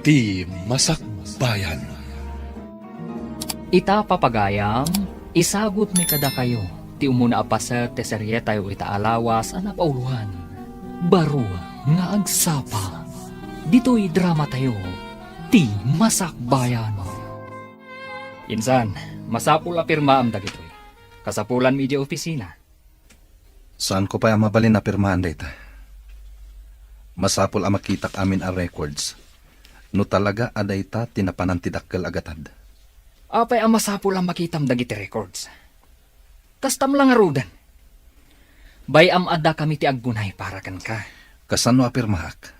Ti Masakbayan. Ita papagayam, isagot mi kada kayo. Ti umuna apaset ti serye tayo ita alawas ang napauluhan. Baro nga agsapa. Dito'y drama tayo. Ti Masakbayan. Insan, masapul apirma am dagitoy. Kasapulan media opisina. Saan ko pa yung mabalin na pirmahan data? Masapol ang makitak amin ang records. No talaga aday ta tinapanantidakkel agatad. Apay ang masapul ang makitam dagiti records. Kastam lang arudan. Bay am ada kami ti aggunay para kan ka. Kasano apirmahak?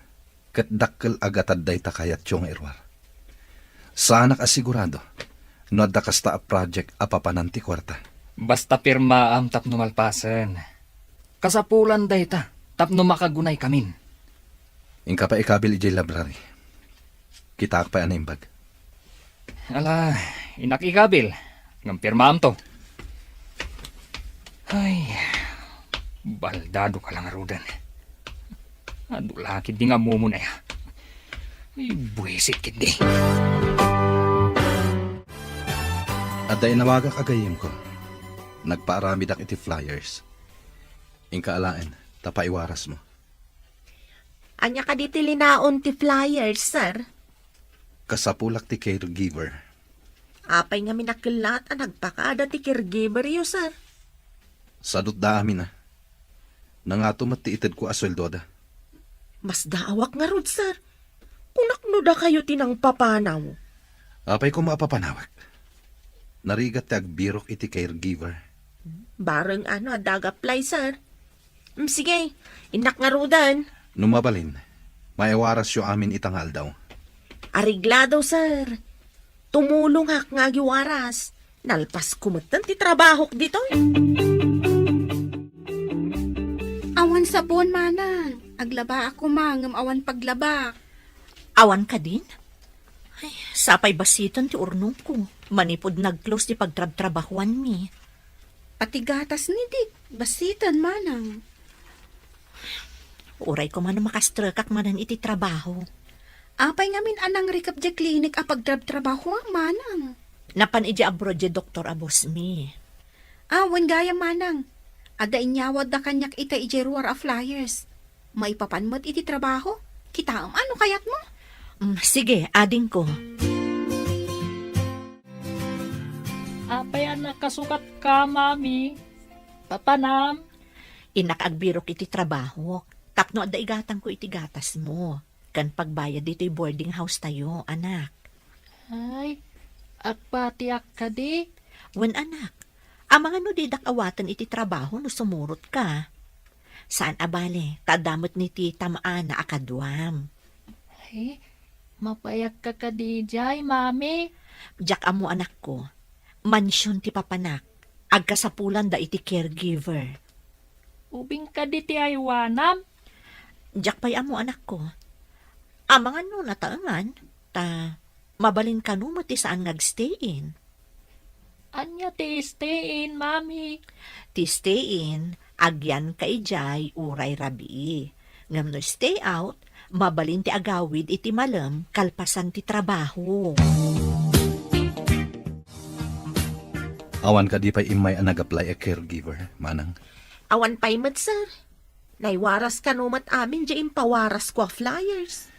Kat dakkel agatad dayta kayat tiyong irwar. Saanak asigurado, no adda kasta a project apapananti kwarta. Basta pirma am tapno malpasen. Kasapulan dayta, tapno makagunay kamin. Ingka pa ikabil ijay library. Kita pa yan imbag. Ala, inakikabil. Ng pirma am to. Ay, baldado ka lang arudan. Adulakid di nga mumunay ha. Ay, buwisit kid di. Aday nawagak agayim ko. Nagpaarami dak iti flyers. Ingka alaen, tapaiwaras mo. Anya ka di tilinaon ti flyers, sir. Kasapulak ti caregiver. Apay nga minakilat ang nagpakada ti caregiver yo, sir. Sadot da amin na. Nangato matiitid ko asweldo da. Mas daawak nga rod, sir. Kunakno da kayo tinang papanaw. Apay ko maapapanawak. Narigat ti agbirok iti caregiver. Bareng adagaplay, sir. Sige, inak nga rodan. Numabalin, maiwaras yo amin itangal daw. Ariglado, sir. Tumulong hak nga giwaras. Nalpas kumatan ti trabaho dito. Awan sabon, manang. Aglaba ako, mangam awan paglaba. Awan ka din? Ay, sapay basiton ti urnong ko. Manipod nag-close ti pagtrab-trabahuan mi. Pati gatas ni Dik. Basitan, manang. Uray ko man makastrakak manan iti trabaho. Apay ngamin anang recap di klinik a pagtrab-trabaho ang manang. Napan iti abroad di Dr. Abos mi. Awan gaya, manang. Ada inyawad na kanyak ita ijeruar a flyers. Maipapanmat iti trabaho. Kita ano kayat mo? Sige, ading ko. Apay ang nakasukat ka, mami. Papanam. Inakagbirok iti trabaho. Tapno adda igatang ko iti gatas mo. Kan pagbayad dito'y boarding house tayo, anak. Ay, agpatiak ka di. Wen anak, amang ano didak awatan iti trabaho no sumurot ka. Saan abale, kadamot ni tita maana akadwam. Ay, mapayag ka di jay, mami. Jak amo anak ko, mansyon ti papanak, agkasapulan da iti caregiver. Ubing ka di ti aywanam. Jak pay amo anak ko, amang ano nataangan, ta mabalin ka no ti saan ngagstayin. Anya ti stay in, mami. Ti stay in, agyan ka ijay uray rabi. Ngam no stay out, mabalin ti agawid iti malam kalpasan ti trabaho. Awan ka di pa imay ang nag-apply a caregiver, manang. Awan pay mat, sir. Naiwaras ka numat amin di impawaras ko a flyers.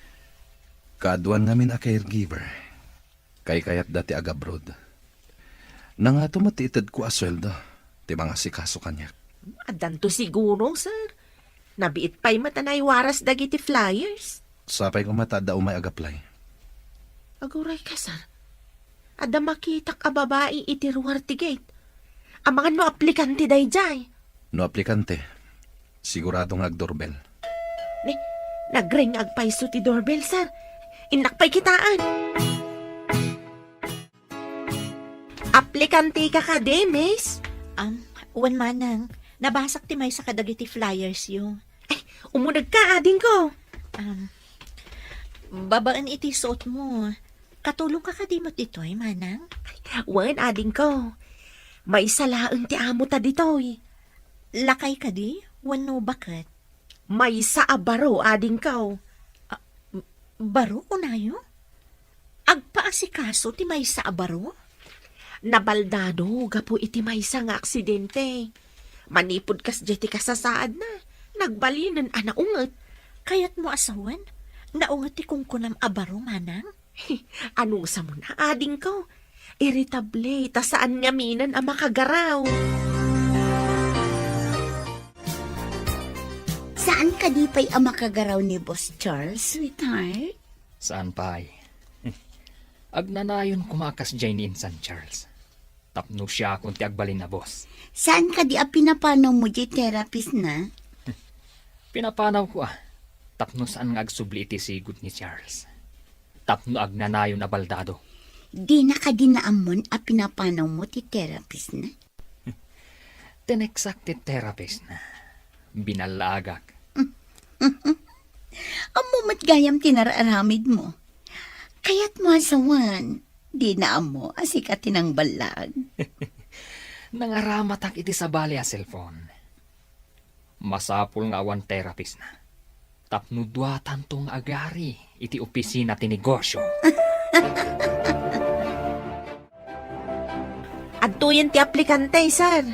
Kaduan namin a caregiver. Kay kayat dati agabroad. Nangato matiitid ko asweldo. Ti mga sikaso kanyak. Adan to siguro, sir. Nabiit pay mat na naiwaras dagiti flyers. Sapay ko matada umay ag-apply. Aguray ka, sir. Ada makita ka babae iti ruwar ti gate. Amangan no aplikante day jay. No aplikante, siguradong ag-doorbell. Nagring agpaiso ti doorbell, sir. Inakpay kitaan. Aplikante ka ka, Demes? Wan manang. Nabasak ti may sa kadagiti flyers yung. Ay, umunag ka, ading ko. Babaan iti suot mo. Katulong ka kadimot dito'y, manang? Wan, ading ko. May salaan ti amo ta dito'y. Lakay ka di? Wano bakit? May sa abaro, ading ko. Baro unayo? asikaso ti may sa abaro? Nabaldado, gapo iti may sa nga aksidente. Manipod kas jeti kasasaad na. Nagbalinan anaungat. Kayat mo asawan? Naungat ti kungkunam abaro, manang? Anong sa mo na, ading ko? Irritable, ta saan nga minan ang makagaraw? Saan ka di pa'y ang makagaraw ni Boss Charles, sweetheart? Saan pa ay? Agnanayon kumakas dyan ni Insan Charles. Tapno siya kung ti agbalin na boss. Saan ka di ang pinapanaw mo di therapist na? Pinapanaw ko Tapno saan nga agsubli iti sigut ni Charles. Tapno agnanayon na baldado. Di na ka dinaamon ang pinapanaw mo ti therapist na? Tinexakti therapist na. Binalagak. Amo matgayam tinararamid mo. Kaya't mo asawan, di na amo asikatin ang balag. Nangaramatak iti sa bali a cellphone. Masapul nga awan therapist na. Tapno duatan tong agari iti opisina ti negosyo. Adtuyan ti aplikante, sir.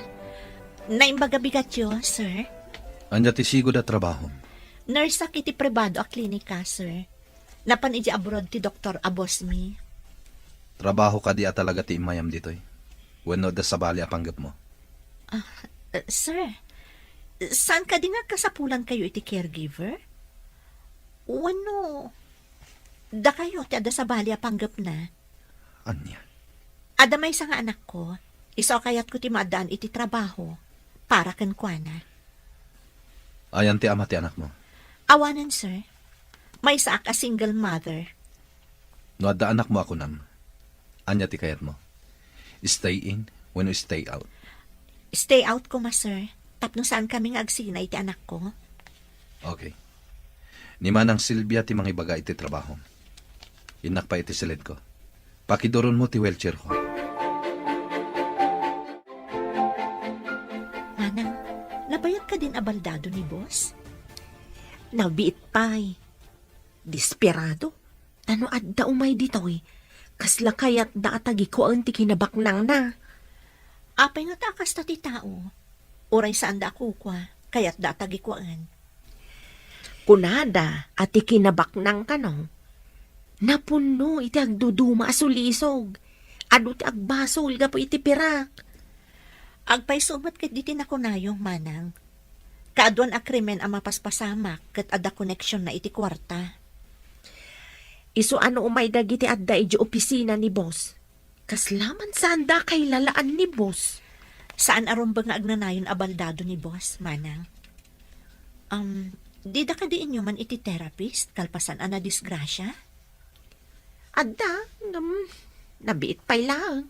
Naimbaga-bigat yo, sir? Anya ti sigod a trabaho. Nurse iti pribado a klinika, sir. Napan iti abroad ti Dr. Abosmi. Trabaho ka di a talaga ti imayam ditoy. Wenno da sa bali a panggap mo. Sir, saan ka di nga kasapulan kayo iti caregiver? Wano, da kayo ti ada sa bali a panggap na. Anya? Ada may nga anak ko, iso kayat ko ti maadaan iti trabaho, para ken kuana. Ayan ti ama ti anak mo. Awanan, sir. May saak a single mother. No adda anak mo ako nam. Anya ti kayat mo. Stay in when you stay out. Stay out ko, ma, sir. Tapno saan kami nga agsinay ti anak ko. Okay. Ni manang Silvia ti mga ibaga iti trabaho. Inak pa iti silid ko. Pakidoron mo ti wheelchair ko. Manang, nabayag ka din abaldado ni boss? Nabiit pa'y. Desperado. Tano adda umay ditoy. Kasla kayat da atagi ko ang ti kinabaknang na. Apay nga takas ta ti tao. Uray saan da kukwa, kayat da tagikuan. Kunada at ti kinabaknang kanong. Napuno iti agduduma asulisog. Ado ti agbasol ga po iti pirak. Agpay sumat ket diti na kunayong manang. Kaadwan a krimen ang mapaspasamak ket ada koneksyon na iti kwarta. Iso ano umay dagiti adda iti opisina ni boss. Kaslaman saan da kay lalaan ni boss. Saan aron ba nga agnanayon abaldado ni boss, manang? Di da ka di inyo man iti therapist, kalpasan ana disgrasya? Adda, nabiit pa'y lang.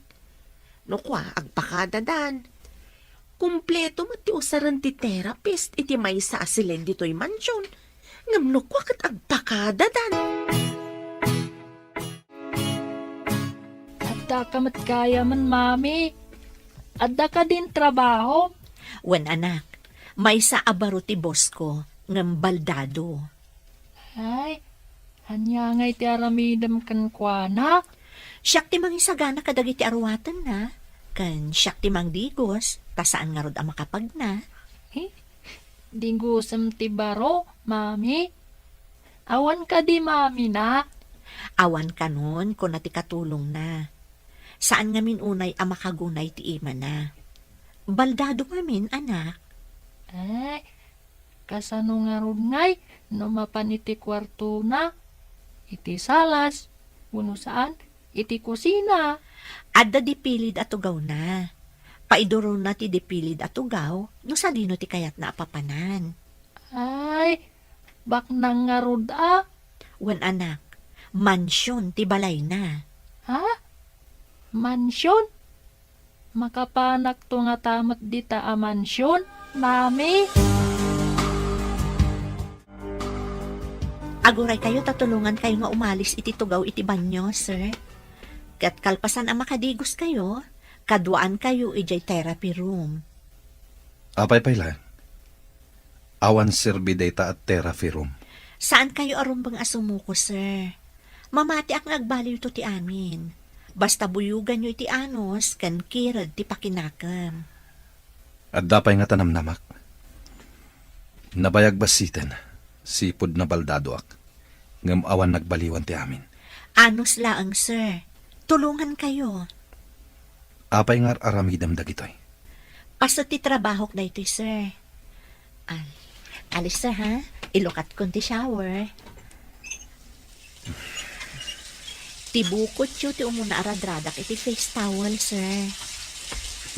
No kwa, agpakadadan. Kumpleto mati usaran ti therapist, iti may sa asilen dito'y mansyon. Ngam no kwa kat agpakadadan. Adda ka mat kaya man, mami. Adda ka din trabaho. Wen anak, may sa abaro ti boss ko, ngam baldado. Ay, hanya ngay ti aramidam kan kuana. Siyak ti mangisagana kadagiti arwatan na. Kan siyak ti mangdigos, tasaan nga rod ang makapag na. Dingusam ti baro, mami. Awan ka di, mami na. Awan ka nun kung nati katulong na. Saan nga min unay ang makagunay ti ima na. Baldado ngamin, anak. Ay, kasano nga rod ngay, no mapan iti kwarto na. Iti salas, uno saan, iti kusina. Adda dipilid at ugaw na. Paiduro na ti dipilid at ugaw, no sa dino ti kayat na apapanan. Ay, bak nang nga rod Wan anak, mansyon ti balay na. Ha? Mansyon? Makapanak to nga tamat dita a mansyon, mami. Aguray kayo, tatulungan kayo nga umalis iti tugaw iti banyo, sir. Kat kalpasan ang makadigos kayo, kaduaan kayo ijay therapy room. Apay pay lang. Awan serbi data at therapy room. Saan kayo arumbang asumuko, sir? Mamati ak agbaliw to ti amin. Basta buyugan nyo iti anos, kan kirad ti pakinakam. At dapay nga tanamnamak. Nabayag basiten, sipod na baldadoak. Ngam awan nagbaliwan ti amin. Anos laang, sir. Tulungan kayo. Apay nga aramidam dagitoy. Paso ti trabahok na ito, sir. Alis, sir, ha? Ilukat ko ti shower. Tibukot yun ti umuna aradradak iti face towel, sir.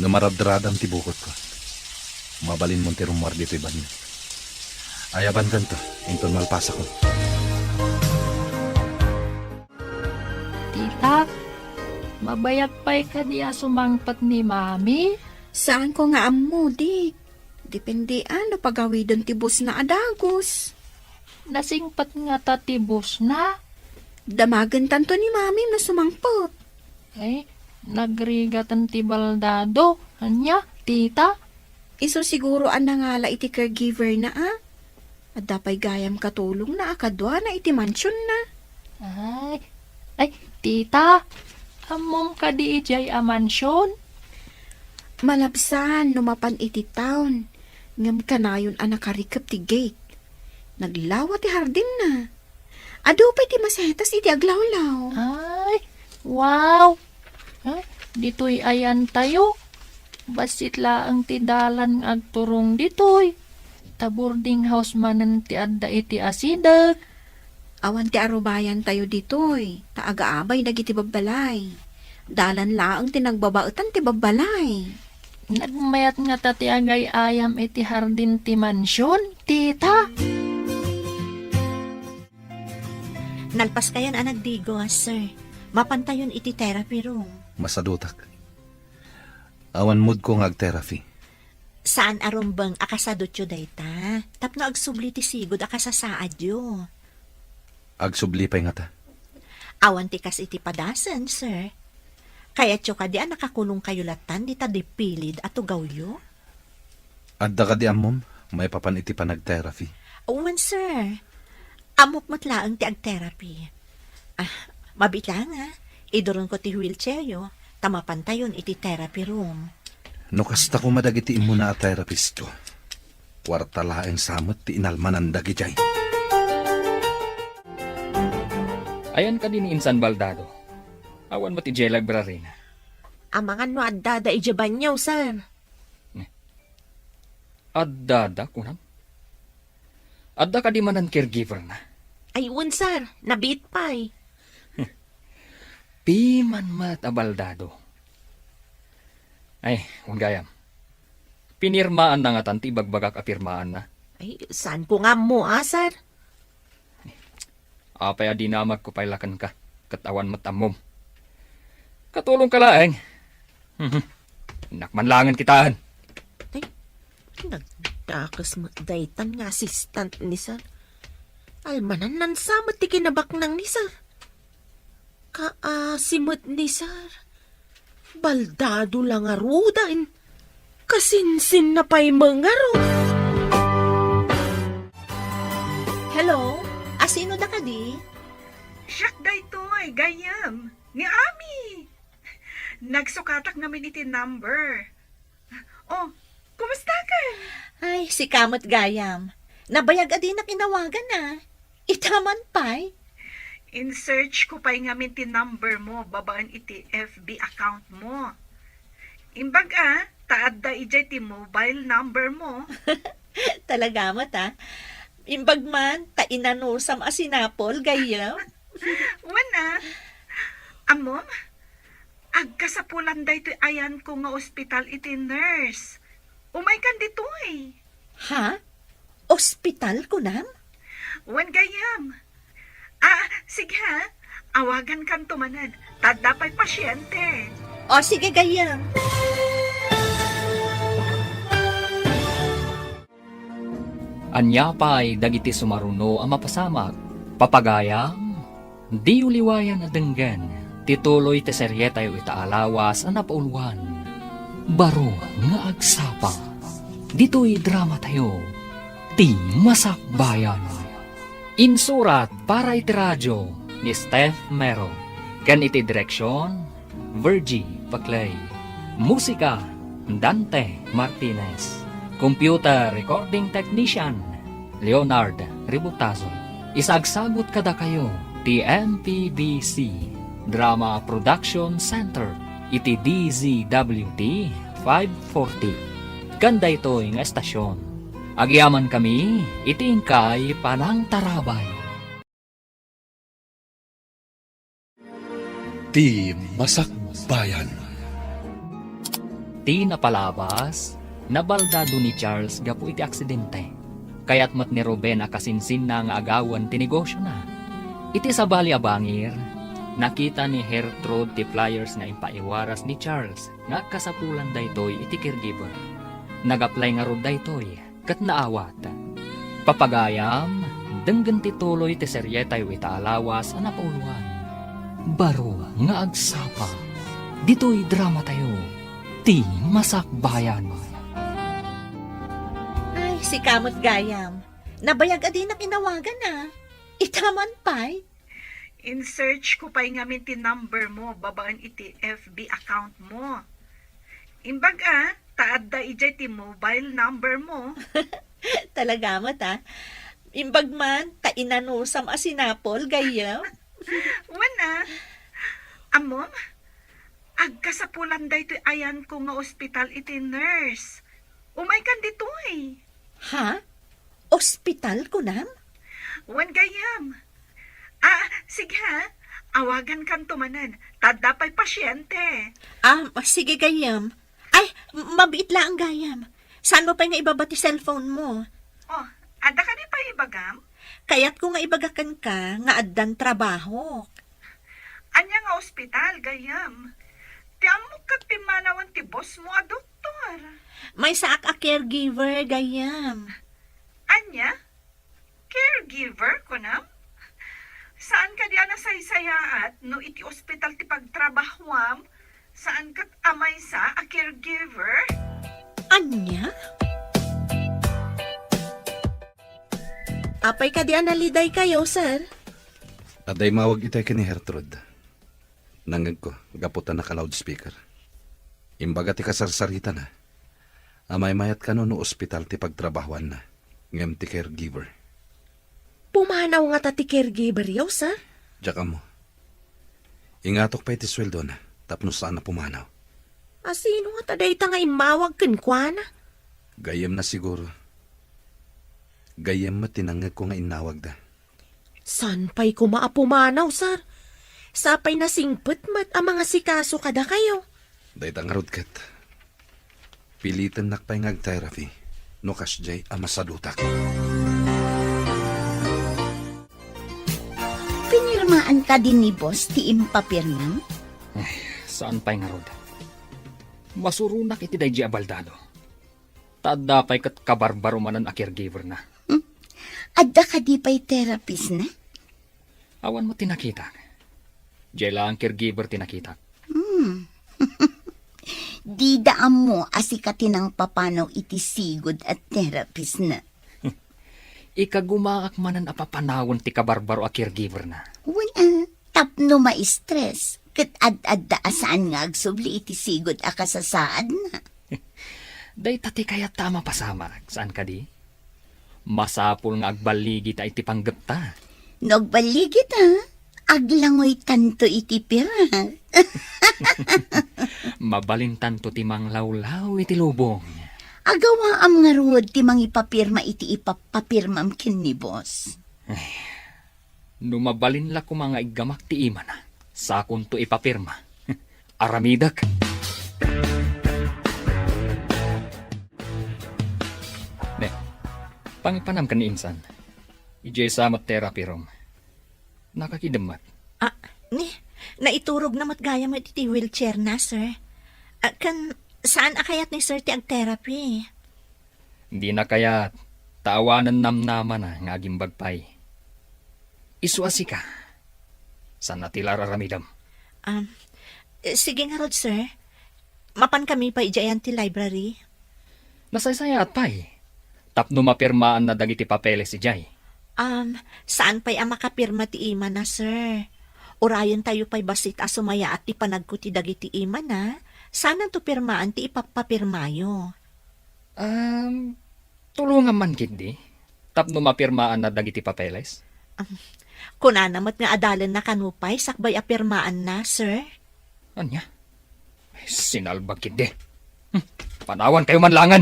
Namaradradang tibukot ko. Mabalin mo ti rumor dito iban. Ayaban kanto, inton malpasa ko. Tita, mabayag pa'y ka diya sumangpat ni Mami? Saan ko nga ammo, dik? Depende ano pagawidon ti bus na adagos. Nasingpat nga tatibos na. Damagan tanto ni mami na sumangpot. Ay, nagrigatan ti baldado. Anya, tita? Iso siguro ang nangala iti caregiver na At dapay gayam katulong na akadwa na iti mansyon na. Ay, tita, amom ka di ijay a mansyon? Malabsan, numapan iti town. Ngam kanayon ang nakarikap ti gate. Naglawa ti hardin na. Ado pa iti masetas iti aglawlaw. Ay, wow! Dito'y ayan tayo. Basit laang ti dalan ng agturong dito'y. Ta boarding house manan ti adda iti asidag. Awan ti arubayan tayo ditoy. Ta agaabay dagiti babbalay. Dalan laang ti nagbabaetan ti babbalay. Nagmayat nga tati agay ayam iti hardin ti mansyon, tita. Nalpas kayan ang nagdigo, sir. Mapantayon iti therapy room. Masadutak. Awan mood ko nga ag-therapy. Saan arumbang akasadot yo dayta? Tapno agsubli ti sigod akasasaad yo. Agsublipay nga ta. Awan ti kas iti padasan, sir. Kaya tyo ka di nakakulong kayo latan di ta dipilid at ugaw yo? Adda ka di amom, may papan iti pa nag-therapy. Uwan, sir. Amok matlaang ti ag-therapy. Mabitla nga. Idoron ko ti wheelchair yo. Tamapantayon iti therapy room. No kasta ko madagiti imo na a therapist ko. Kwarta laeng samot ti inalmanan dagijay. Ayan ka din ni Insan Baldado. Awan mo ti Jay Librarina. Amangan no adda da ijaban niyo, sir. Adda kunam. Adda ka di manan caregiver na. Ayun, sir. Nabit pa'y. Piman mat abaldado. Ay, gayam. Pinirmaan na nga tanti bagbagak apirmaan na. Ay, saan ko nga mo, sir? Apay adinamag ko pailakan ka. Katawan matamom. Katulong ka laeng. Nakmanlangan kitaan. Nagdakas mo daytan nga assistant ni sir. Almanan nan samot ti kinabaknang ni sir. Kaasimot ni sir. Baldado lang arudain. Kasinsin na pa'y mangaro. Hello? Asino da ka di? Siyak daytoy, gayam. Ni Ami. Nagsukatak namin iti number. Oh, kumusta ka? Ay, si Kamot Gayam. Nabayag adi na kinawagan na. Itaman pa'y. In search ko pa'y ngamin ti number mo, babaan iti FB account mo. Imbag taad da ijay ti mobile number mo. Talaga mo Imbag man, tainanusam asinapol, Gayam. Wana, amom, agkasapulan da ito ayan ko nga ospital iti nurse. Umay kan dito eh. Ha? Ospital ko nam? Wan gayam. Sige ha. Awagan kan tumanad. Tadda pa'y pasyente. O sige, Gayam. Anya pa'y dagiti sumaruno ang mapasamak. Papagayam, di uliwayan na denggan. Tituloy te serye tayo itaalawas ang napauluan. Baro nga agsapa. Dito'y drama tayo. Ti Masakbayan. Insurat para iti radyo ni Steph Mero. Kan iti direksyon, Virgie Paclay. Musika, Dante Martinez. Computer Recording Technician, Leonard Ributazo. Isagsagot kada kayo, TMPBC Drama Production Center, iti DZWD 540. Ganda ito'y nga estasyon. Agyaman kami, itingkay panang tarabay. Ti Masakbayan. Ti napalabas, nabaldado ni Charles gapu iti aksidente. Kaya't mat ni Ruben akasinsin na nga agawan ti negosyo na. Iti sabali abangir, nakita ni Gertrude ti flyers nga impaiwaras ni Charles nga kasapulan daytoy iti caregiver. Nag-apply nga rod daytoy kat naawat. Papagayam, denggan ti tuloy ti seryetay wita alawas a napauluan. Baro nga agsapa, dito'y drama tayo, ti Masakbayan. Ay, si Kamot Gayam. Nabayag adi na kinawagan na. Itaman pa'y. In-search ko pa'y ngamin ti number mo, babaan iti FB account mo. Imbag taad da ijay ti mobile number mo. Talaga mo ta. Imbag man, tainanusam asinapol, Gayam. Wana, amom, agkasapulan da ito ayan ko nga ospital iti nurse. Umay kan dito eh. Ha? Ospital ko nam? Wan gayam. Sige ha, awagan kan tumanan, tada pa'y pasyente. Sige, Gayam. Ay, mabiit lang, Gayam. Saan mo pa nga ibabati cellphone mo? Oh, ada ka di pa ibagam? Kaya't kung nga ibagakan ka, nga addan trabaho. Anya nga ospital, gayam. Ti amo kat ti manawan ti boss mo a doktor. May saak a caregiver, Gayam. Anya? Caregiver ko na? Saan ka di ana saysayaat no iti ospital ti pagtrabahwam? Saan kat amay sa a caregiver? Anya? Apay ka di analiday kayo, sir? Aday mawag itay ka ni Gertrude. Nangag ko, gaputan na ka loudspeaker. Imbaga ti kasarsarita na. Amay mayat ka no ospital ti pagtrabahuan na. Ngem ti caregiver. Pumanaw nga ta ti caregiver yaw, sir? Diyak mo. Ingatok pa iti sweldo na. Tapno saan na pumanaw. Sino nga taday ta nga imawag kenkwana? Gayem na siguro. Gayem matinangag ko nga inawag da. San pa'y kumaapumanaw, sir? Sapay na singpet mat ang mga sikaso kada kayo. Daytang rudkat. Pilitan nakpay ngag therapy. No kasjay amasadutak. Pinirmaan ka din ni boss ti impapirmang? Saan pa'y nga rod? Masurunak iti day abaldado. Tada pa'y kat kabarbaro manan a caregiver na. Adda ka di pa'y therapist na? Awan mo tinakita. Jela ang caregiver tinakita. Di daan mo asikatin ang papanaw iti sigod at therapist na. Ikagumaak manan apapanawon ti kabarbaro a caregiver na. Wala, tapno ma-stress. Kat ad-adda asaan nga agsubli iti sigod a kasasaad na. Day tati kaya tama pasama. Saan ka di? Masapul nga agbaligi ta iti panggap ta. Nagbaligit ha, aglangoy tanto iti pira. Mabalintan to ti manglawlaw iti lubong. Agawa am nga ruod ti mangipapirma iti ipapapirmam kin ni boss. Numabalin la ko mga igamak ti ima na. Sakon to ipapirma. Aramidak. Ne, pangipanam ka ni insan. Ijay samat therapy rom. Nakakidamat. Naiturog na matgaya mo iti wheelchair na, sir. Saan akayat ni sir ti ag-therapy? Hindi na kaya taawanan namnaman na nga aging bagpay. Isuasi ka. Saan natila raramidam? Sige nga rod, sir. Mapan kami pa ijayan ti library. Nasaysaya at pay. Tapno mapirmaan na dagiti papeles si Jay. Saan pa'y ang makapirma ti ima na, sir? Urayan tayo pa'y basit asumaya at ti panagkuti dagiti ima na. Sana to pirmaan ti ipapapirmayo. Tulungan man kindi. Tapno mapirmaan na dagiti papeles. Kunanamat nga adalan na kanupay, sakbay apirmaan na, sir. Anya? Sinalbag kindi. Panawan kayo manlangan.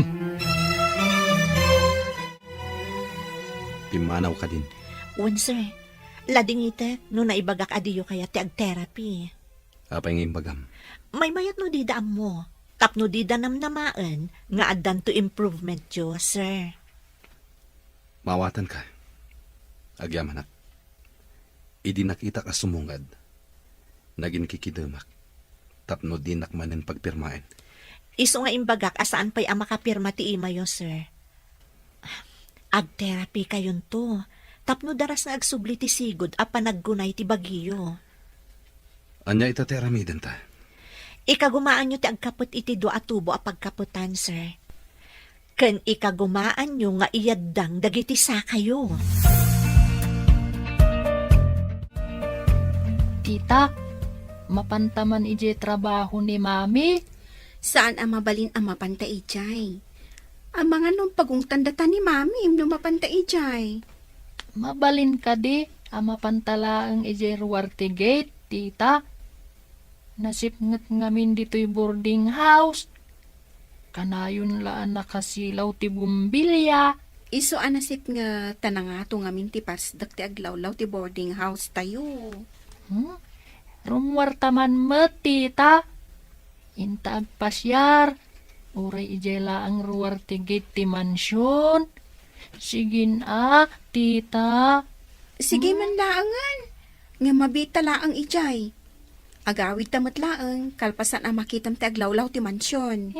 Pimanaw ka din. Wan, sir. Lading ite, no naibagak adiyo kaya ti ag-therapy. Apay ng imbagam. May mayat no di daam mo. Tapno di da namnamaan, nga addan to improvement yo, sir. Mawatan ka. Agyaman ak. Idi nakita ka sumungad. Naging kikidamak. Tapno dinak manen pagpirmain. Iso nga imbagak asaan pa'y ang makapirma ti ima yo, sir. Ag-therapy kayon to. Tapno daras na agsubli ti sigod a panaggunay ti bagiyo. Anya itateramiden ta. Ikagumaan nyo ti agkapot iti do atubo a pagkaputan, sir. Ken ikagumaan nyo nga iyaddang dagiti sa kayo. Tita, mapantaman ije trabaho ni Mami. Saan ang mabalin ang mapanta ijay? Ang mga nung pagong tandatan ni Mami, nung mapanta ijay. Mabalin ka di, ang mapantalaang ije ruwarte gate, tita. Nasipngat ngamin dito'y boarding house. Kanayon laan nakasilaw ti bumbilya. Iso anasip nga tanangato ngamin ti pasdak ti aglawlaw ti boarding house tayo. Rumwartaman mo, tita. Inta agpasyar. Uray ijela ang ruwarte gate ti mansyon. Sigin tita. Sige man laangan. Nga mabita laang ijay. Agawid tamat laang, kalpasan ang makitam ti aglawlaw ti mansyon.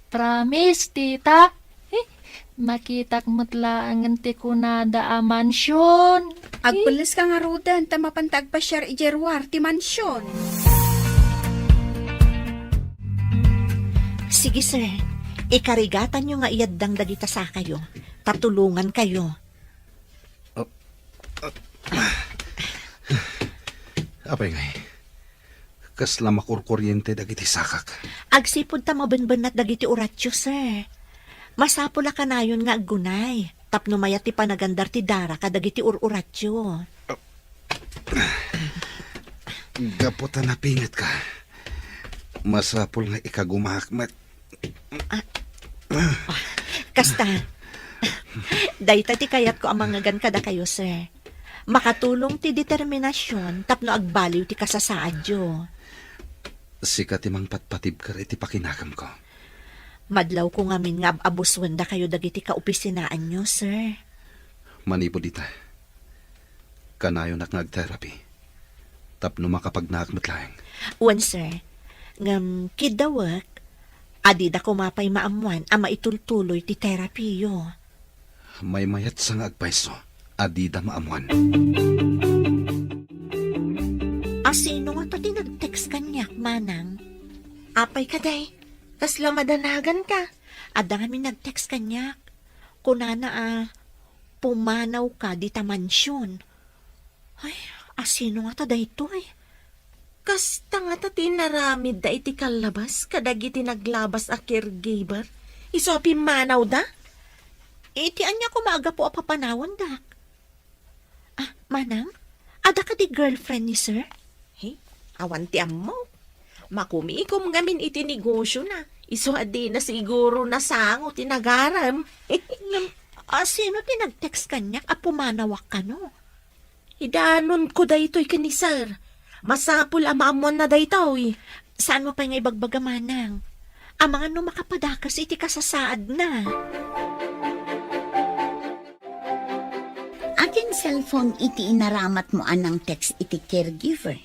Promise, tita. Makitak matlaangan ti kunada a mansyon. Agpulis ka nga rodan, tamapantag pa siya ijerwar ti mansyon. Sige, sir. Ikarigatan nyo nga iyaddang dagita sa kayo. Tatulungan kayo. Apay ngay. Kasla makurkuryente dagiti sakak. Agsipod ta mabenbenat dagiti uratyo, sir. Masapula ka na yun nga aggunay. Tapno mayat ti panagandar ti dara kadagiti ururatyo. Gaputan na pingat ka. Masapul nga ikagumakmat. Kasta, dayta ti kayat ko ang mga kada kayo, sir. Makatulong ti determinasyon tapno agbaliw ti kasasaadyo. Sika timang patpatib ka iti pakinakam ko. Madlaw ko ngamin nga abuswan da kayo dagiti kaopisinaan nyo, sir. Manipod ita. Kanayo nak nag-therapy. Tapno makapagnaakmat lang. Wan, sir. Ngam kidawak, adida ko mapay maamuan ang maitultuloy ti therapy yo. May mayat sa nga agpaiso. Adida maamuan. Sino nga to tinag-text kanyak, manang? Apay ka, day. Kasla madanagan ka. Ada kami nag-text kanyak. Kunana pumanaw ka di ta mansyon. Ay, sino nga to dayto eh? Kasta nga ta tinaramid da iti kalabas, kadagiti naglabas a caregiver. Iso pimanaw da? Iti anya ko maaga po apapanawan dak. Manang? Ada ka di girlfriend ni sir? Hey, awan ti ammo. Makumiikom ngamin iti negosyo na. Iso adi na siguro nasango tinagaram. Sino tinag-text kanyak pumanawak ka no? Idanon ko daytoy kani sir. Masapul amamon na daytoy. Saan mo pa nga ibagbaga, manang? Ang mga no makapadakas iti kasasaad na. Akin cellphone iti inaramat mo anang text iti caregiver.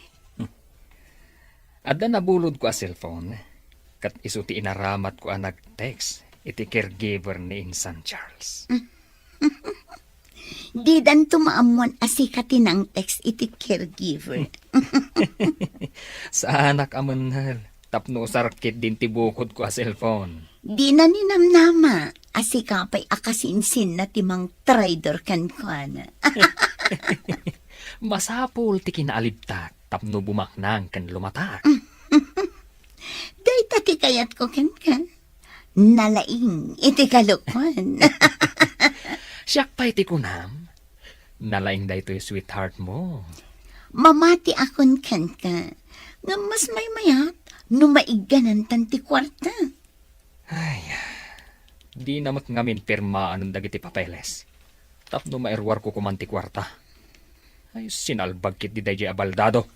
Adda nabulod ko a cellphone. Kat iso ti inaramat ko ang nag-text. Iti caregiver ni Insan Charles. Di dan tumaamuan asikati ng text iti caregiver. Sa anak amanhal. Tapno sarkit din ti bukod ko a cellphone. Di na ninamnama asikapay akasinsin na timang trader kan ko na. Masapul ti kinaalibtak. Tapno bumaknang kan lumatak. Day tati kayat ko kan ka. Nalaing iti kalukman. Siyak pa iti kunam. Nalaing da ito'y sweetheart mo. Mamati akon kan ka. Nga mas may mayat no maiganan tanti kwarta. Di na ngamin pirma anong dagiti papeles. Tapno mairwar ko kumanti kwarta. Ay, sinalbag kit di dahi abaldado.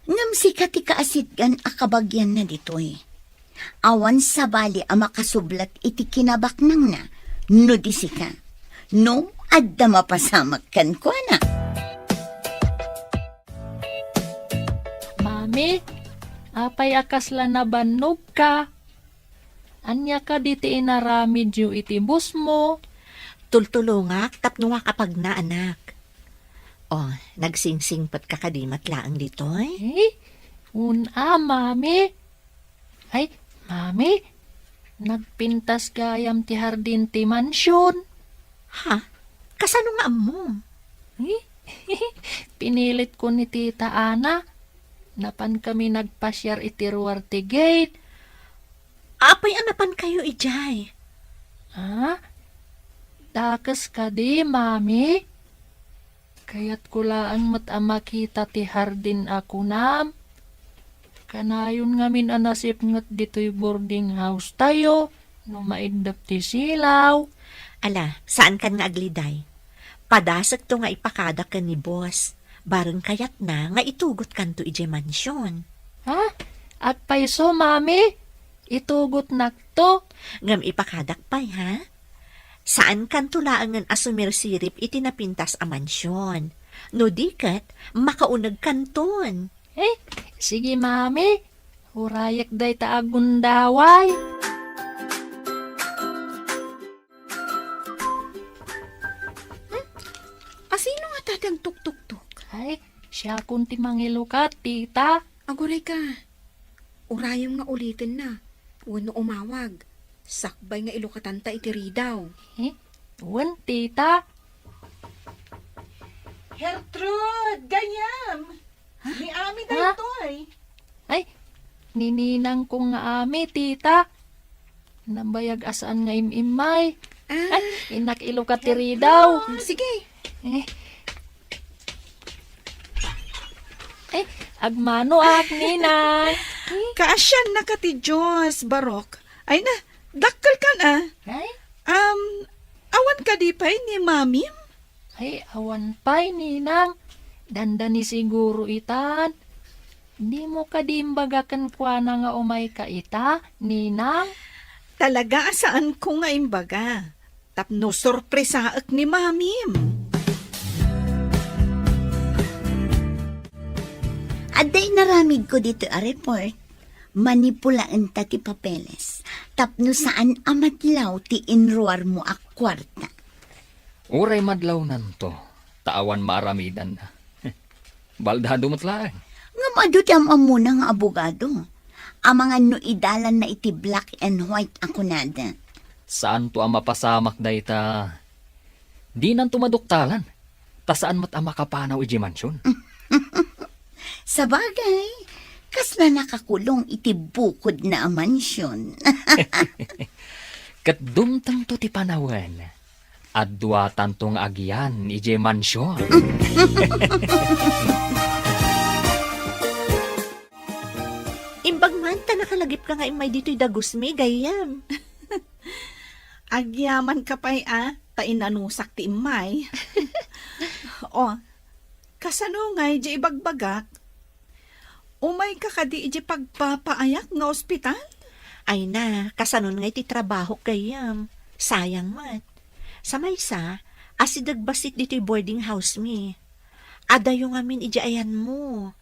Ngam si kati kaasit gan akabagyan na ditoy. Awan sa bali ang makasublat iti kinabak nang na. No di sika. No, adda mapasamak kan ko na. Mami, apay akasla na banog ka. Anya ka diti inaramid yu iti bus mo. Tultulungak, tapno nga kapag na anak. Oh, nagsingsingpat ka kadimat laang dito eh. Mami. Ay, mami, nagpintas gayam ti hardin ti mansyon. Ha? Kasano nga mo? Pinilit ko ni Tita Ana. Napan kami nagpasyar iti ruwar ti gate. Apay anapan kayo ijay. Ha? Dakas ka di, mami. Kaya't kulaan mo't makita ti hardin ako nam. Kanayon ngamin anasip ngat dito'y boarding house tayo. No maindap ti silaw. Ala, saan kan nga agliday? Padasag to nga ipakadak ka ni boss. Barang kayat na nga itugot kanto ijay mansyon. Ha? At paiso, mami? Itugot nakto. Ngam ipakadak pay ha? Saan kanto laangan asumir sirip iti napintas a mansyon? No dikat, makaunag kanton. Sige, mami. Hurayak day taagundaway. Asino nga tatang tuk-tuk-tuk? Ay, siya kunti mangilukat, tita. Aguray ka. Urayam nga ulitin na. Wano umawag. Sakbay nga ilukatanta itiri daw. Wan, tita. Gertrude, gayam. Ni Ami Ha? dito ay. Ay, nininang ko nga ami, tita. Nambayag asaan nga imimay. Ah, Ay, inak ilukat tiri daw. sige. Agmano ak, ninang. Kaasyan na ka ti Diyos, Barok. Ay na, dakkel ka na. Ay, Awan ka di pa'y ni Mami? ay, awan pa'y, ninang. Dandani siguro itan. Di mo kadimbagakan kwa na nga umay ka ita, ninang. Talaga asaan ko nga imbaga. Tapno sorpresaak ni Mami. Aday naramid ko dito a report. Manipulaan ta ti papeles. Tapno saan amadlaw ti inruar mo a kwarta. Uray madlaw nanto. Taawan maaramidan na. Baldado matlaan. Nga madudam muna nga abogado. Ang mga no idalan na iti black and white ako nada. Saan to ang mapasamak da ita? Di nan tumaduktalan. Ta saan mat ang makapanaw iji mansyon? Sa bagay, kasla nakakulong iti bukod na mansyon. Kat dumtang to ti panawan. At duwatan tong agyan iji mansyon. Imbag man ta nakalagip ka nga imay dito'y dagusmi, gayam. Agyaman ka pa'y tainanusak ti imay. O, kasano nga iji ibagbagak? Umay ka kadi iji pagpapaayak nga ospital? Ay na, kasanon nga iti trabaho gayam. Sayang mat. Sa maysa, asidagbasit dito'y boarding house mi. Adayo nga min iji ayan mo.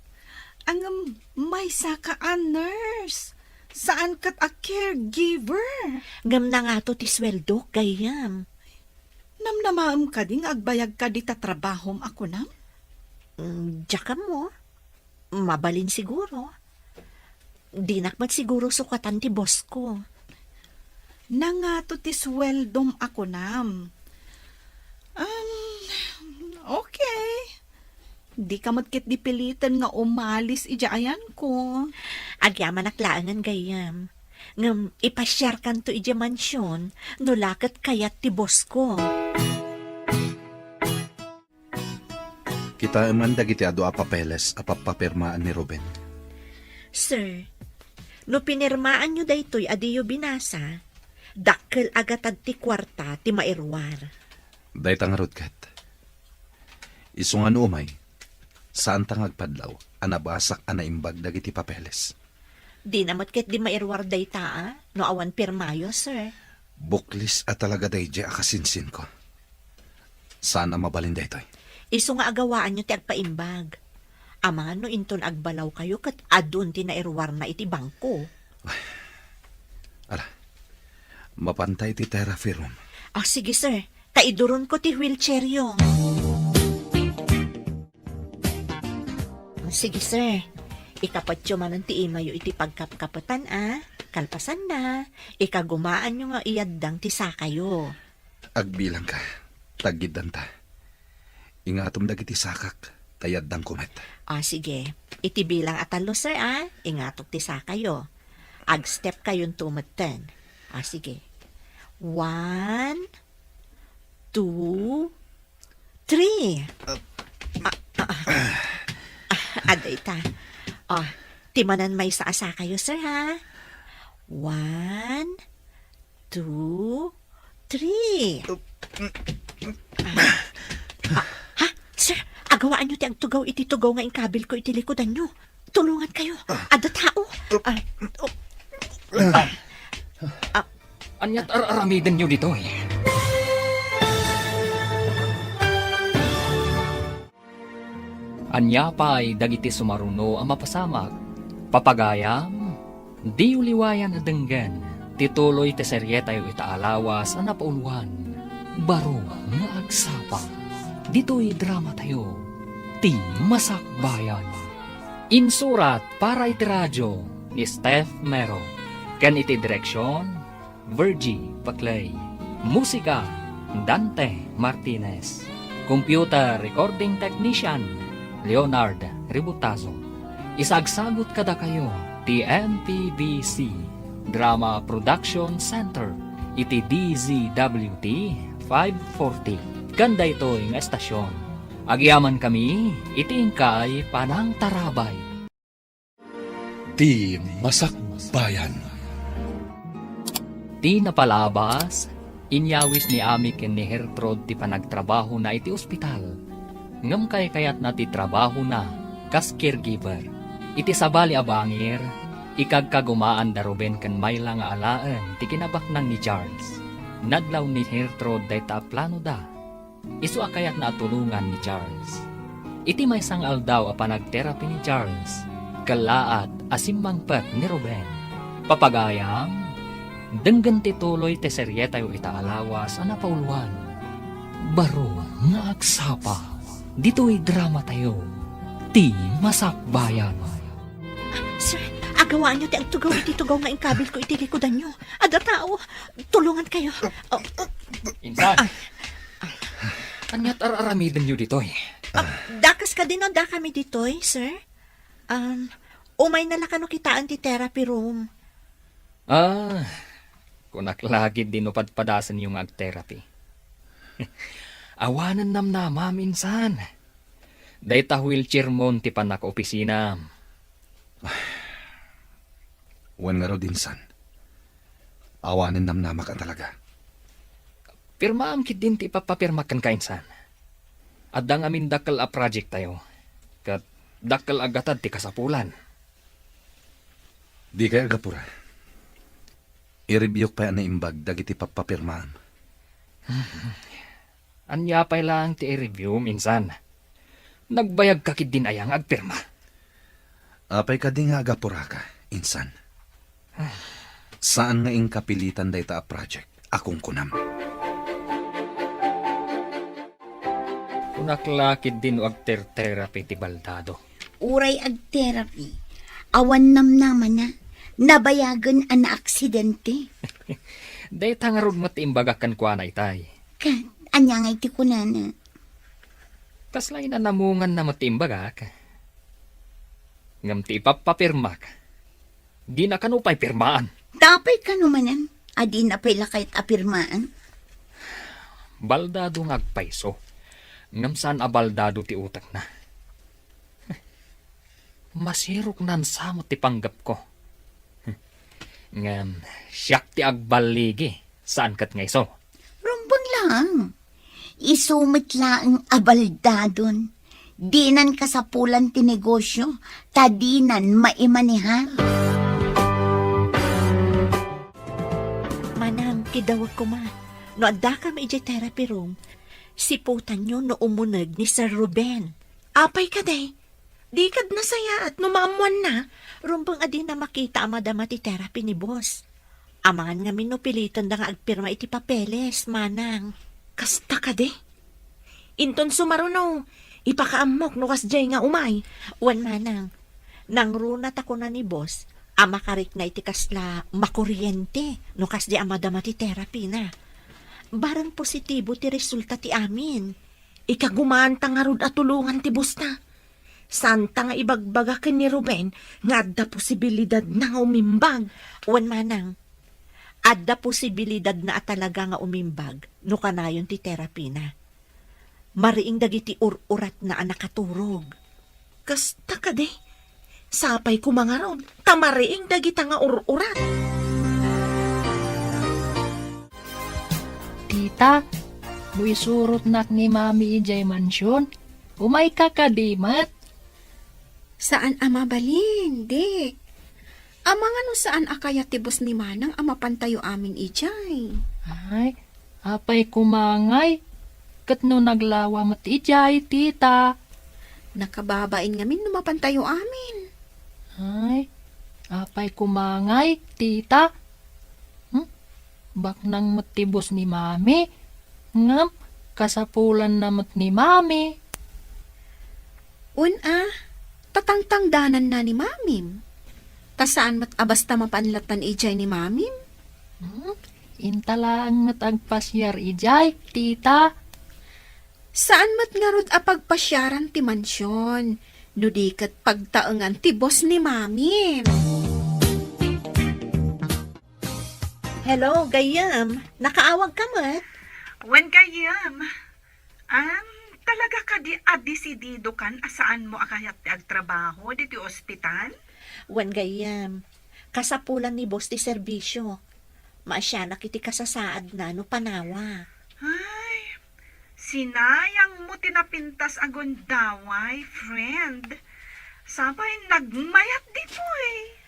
Ang may saka a nurse. Saan kat a caregiver? Ngam na nga to ti sweldo, gayam. Namnamaam ka ding agbayag ka di tatrabahom ako na? Diyan mo. Mabalin siguro. Di nakmat siguro sukatan ti boss ko. Nangato ti sweldom ako nam. Okay. Di ka matkit dipilitan nga umalis ijaayan ko. Agyaman naklaangan gayam. Ngam ipasyar kan to ija mansyon, no lakat kayat ti boss ko. Kita man dagiti adu a papeles a papapirmaan ni Ruben. Sir, no pinirmaan nyo daytoy adiyo binasa, dakkel agatad ti kwarta ti mairwar. Day tangarod kat. Isungan umay, saan tangagpadlaw, anabasak anaimbag dagiti papeles. Di namat ket di mairwar dayta no awan pirmayo, sir. Buklis at talaga day di akasinsin ko. Saan ang mabalin daytoy? Isu nga agawaan nyo ti agpaimbag. Ama no inton agbalaw kayo kat adun ti nairwar na iti bangko. Ala, mapantay ti therapy room. Sige, sir. Kaiduron ko ti wheelchair yung. Sige, sir. Ikapatyo man ang ti imayo iti pagkapkapatan, Kalpasan na. Ikagumaan nyo nga iyaddang ti sakayo. Agbilang ka, tagidan ta. Ingatom dagiti sakak, tayaddang kumet. Sige. Iti bilang atalo, sir, Ingatok ti sakayo. Ag-step kayon tumatan. Sige. 1, 2, 3. Aday ta. Timanan may sa kayo, sir, 1, 2, 3. Sir, agawaan nyo ti ang tugaw iti tugaw nga ingkabil ko iti likodan nyo. Tulungan kayo. Ada tao. Anyat aramiden nyo dito eh. Anya pa'y dagiti sumaruno ang mapasamak. Papagayam, di uliwayan adenggan. Tituloy ti seryetayo itaalawas ang napauluan. Baro nga agsapa. Dito'y drama tayo. Ti Masakbayan. Insurat para iti radyo ni Steph Mero. Kan iti direksyon, Virgie Paclay. Musika, Dante Martinez. Computer Recording Technician, Leonard Ributazo. Isagsagot kada kayo, TMPBC Drama Production Center, iti DZWT 540. Ganda ito yung estasyon. Agyaman kami, itingkay panang tarabay. Di Masakbayan. Di napalabas, inyawis ni Ami ken ni Hertrod ti panagtrabaho na iti ospital. Ngam kayat na ti trabaho na, kas caregiver. Iti sabali abangir, ikagkagumaan da Ruben ken mayla nga alaan ti kinabaknang ni Charles. Nadlaw ni Hertrod dayta plano da. Isu akayat na tulungan ni Charles. Iti may sangal daw a panagterapi ni Charles. Kalaat asimmangpet ni Ruben. Papagayam, denggan tituloy te seryetayo itaalawas a napauluan. Baro nga agsapa. Dito'y drama tayo. Ti Masakbayan. Sir, agawaan nyo ti ang tugaw iti tugaw nga ingkabil ko iti likodan nyo. Ada tao. Tulungan kayo. Insan, anyat aramiden nyo dito eh. Dakas ka din o da kami dito, sir? Umay na lakano kitaan ti therapy room. Kunak lagi dinupadpadasan yung ag-therapy. Awanan namnama minsan. Dayta wheelchair mon ti panak opisina. Wan nga raw din san. Awanin namnama ka talaga. Pirmaam kit din ti papapirmakan kainsan. Adang amin dakal a project tayo. Kat dakal agatad ti kasapulan. Di kaya gapura. I-review pa na imbag dagiti papapirmaan. Anya pa lang ti i-review minsan. Nagbayag ka kit din ayang agpirma. Apay ka di nga gapura ka, insan. Saan nga ing kapilitan dayta a project? Akong kunam. Kunaklakid din o agter-therapy ti baldado. Uray ag therapy. Awan namnaman na. Nabayagan ang aksidente. Day tangarod matiimbagakan kwa na itay. Anya nga iti kunana. Kaslay na namungan na matimbagak. Ngam ti ipapapirma ka. Di na kanupay pirmaan. Tapay ka numanan. Adi na pala kahit apirmaan. Baldado ng agpaiso. Ngam saan abaldado ti utak na. Masirok nan samot ti panggap ko. Ngam siyak ti agbaligi. Saan kat nga iso? Rumbang lang. Isumit lang abaldadon. Dinan kasapulan ti negosyo. Tadinan maimanihan. Manang, kidawag ko ma. No adda ka ma therapy room, siputan nyo no umunag ni Sir Ruben. Apay ka day. Di kad nasaya at numamuan na. Rumbang adi na makita ang madama ti therapy ni boss. Amangan nga minupilitan da nga agpirma iti papeles, manang. Kasta ka de. Inton sumaruno. Ipakaamok no kasjay nga umay. Wan manang, nang runat ako na ni boss, amakarik na iti kasla makuryente no kas di amadama ti therapy na. Barang positibo ti resulta ti amin. Ikagumaan nga rod at tulungan ti busta. Santa nga ibagbaga ken ni Ruben nga adda posibilidad na nga umimbag. Wan manang, adda posibilidad na talaga nga umimbag no kanayon ti therapy na. Mariing dagiti urat na anakaturog. Kasta ka de. Sapay ko mga rod. Tamariing dagita nga urat. Tita, no isurot nak ni Mami ijay mansyon, umay ka kadimat. Saan ama balin, dek? Ama nga no saan akaya tibos ni Manang ama pantayo amin ijay. Ay, apay kumangay. Kat no naglawa mat ijay, tita. Nakababain ngamin no mapantayo amin. Ay, apay kumangay, tita. Bak nang matibos ni Mami. Ngam, kasapulan na mat ni Mami. Tatangtangdanan na ni Mamim. Tasaan mat abasta mapanlatan ijay ni Mamim? Intalaan mat agpasyar ijay, tita. Saan mat nga rod apagpasyaran ti mansyon? Nudikat pagtaengan ti boss ni Mamim. Hello, gayam. Nakaawag ka mat? Wen kayam. Talaga ka di adisidido kan asaan mo akayat ti agtrabaho di ti ospital? Wan gayam. Kasapulan ni boss ti serbisyo. Maasyanak iti kasasaad na no panawa. Ay, sinayang mo tinapintas agon daway, friend. Sabay nagmayat dito eh.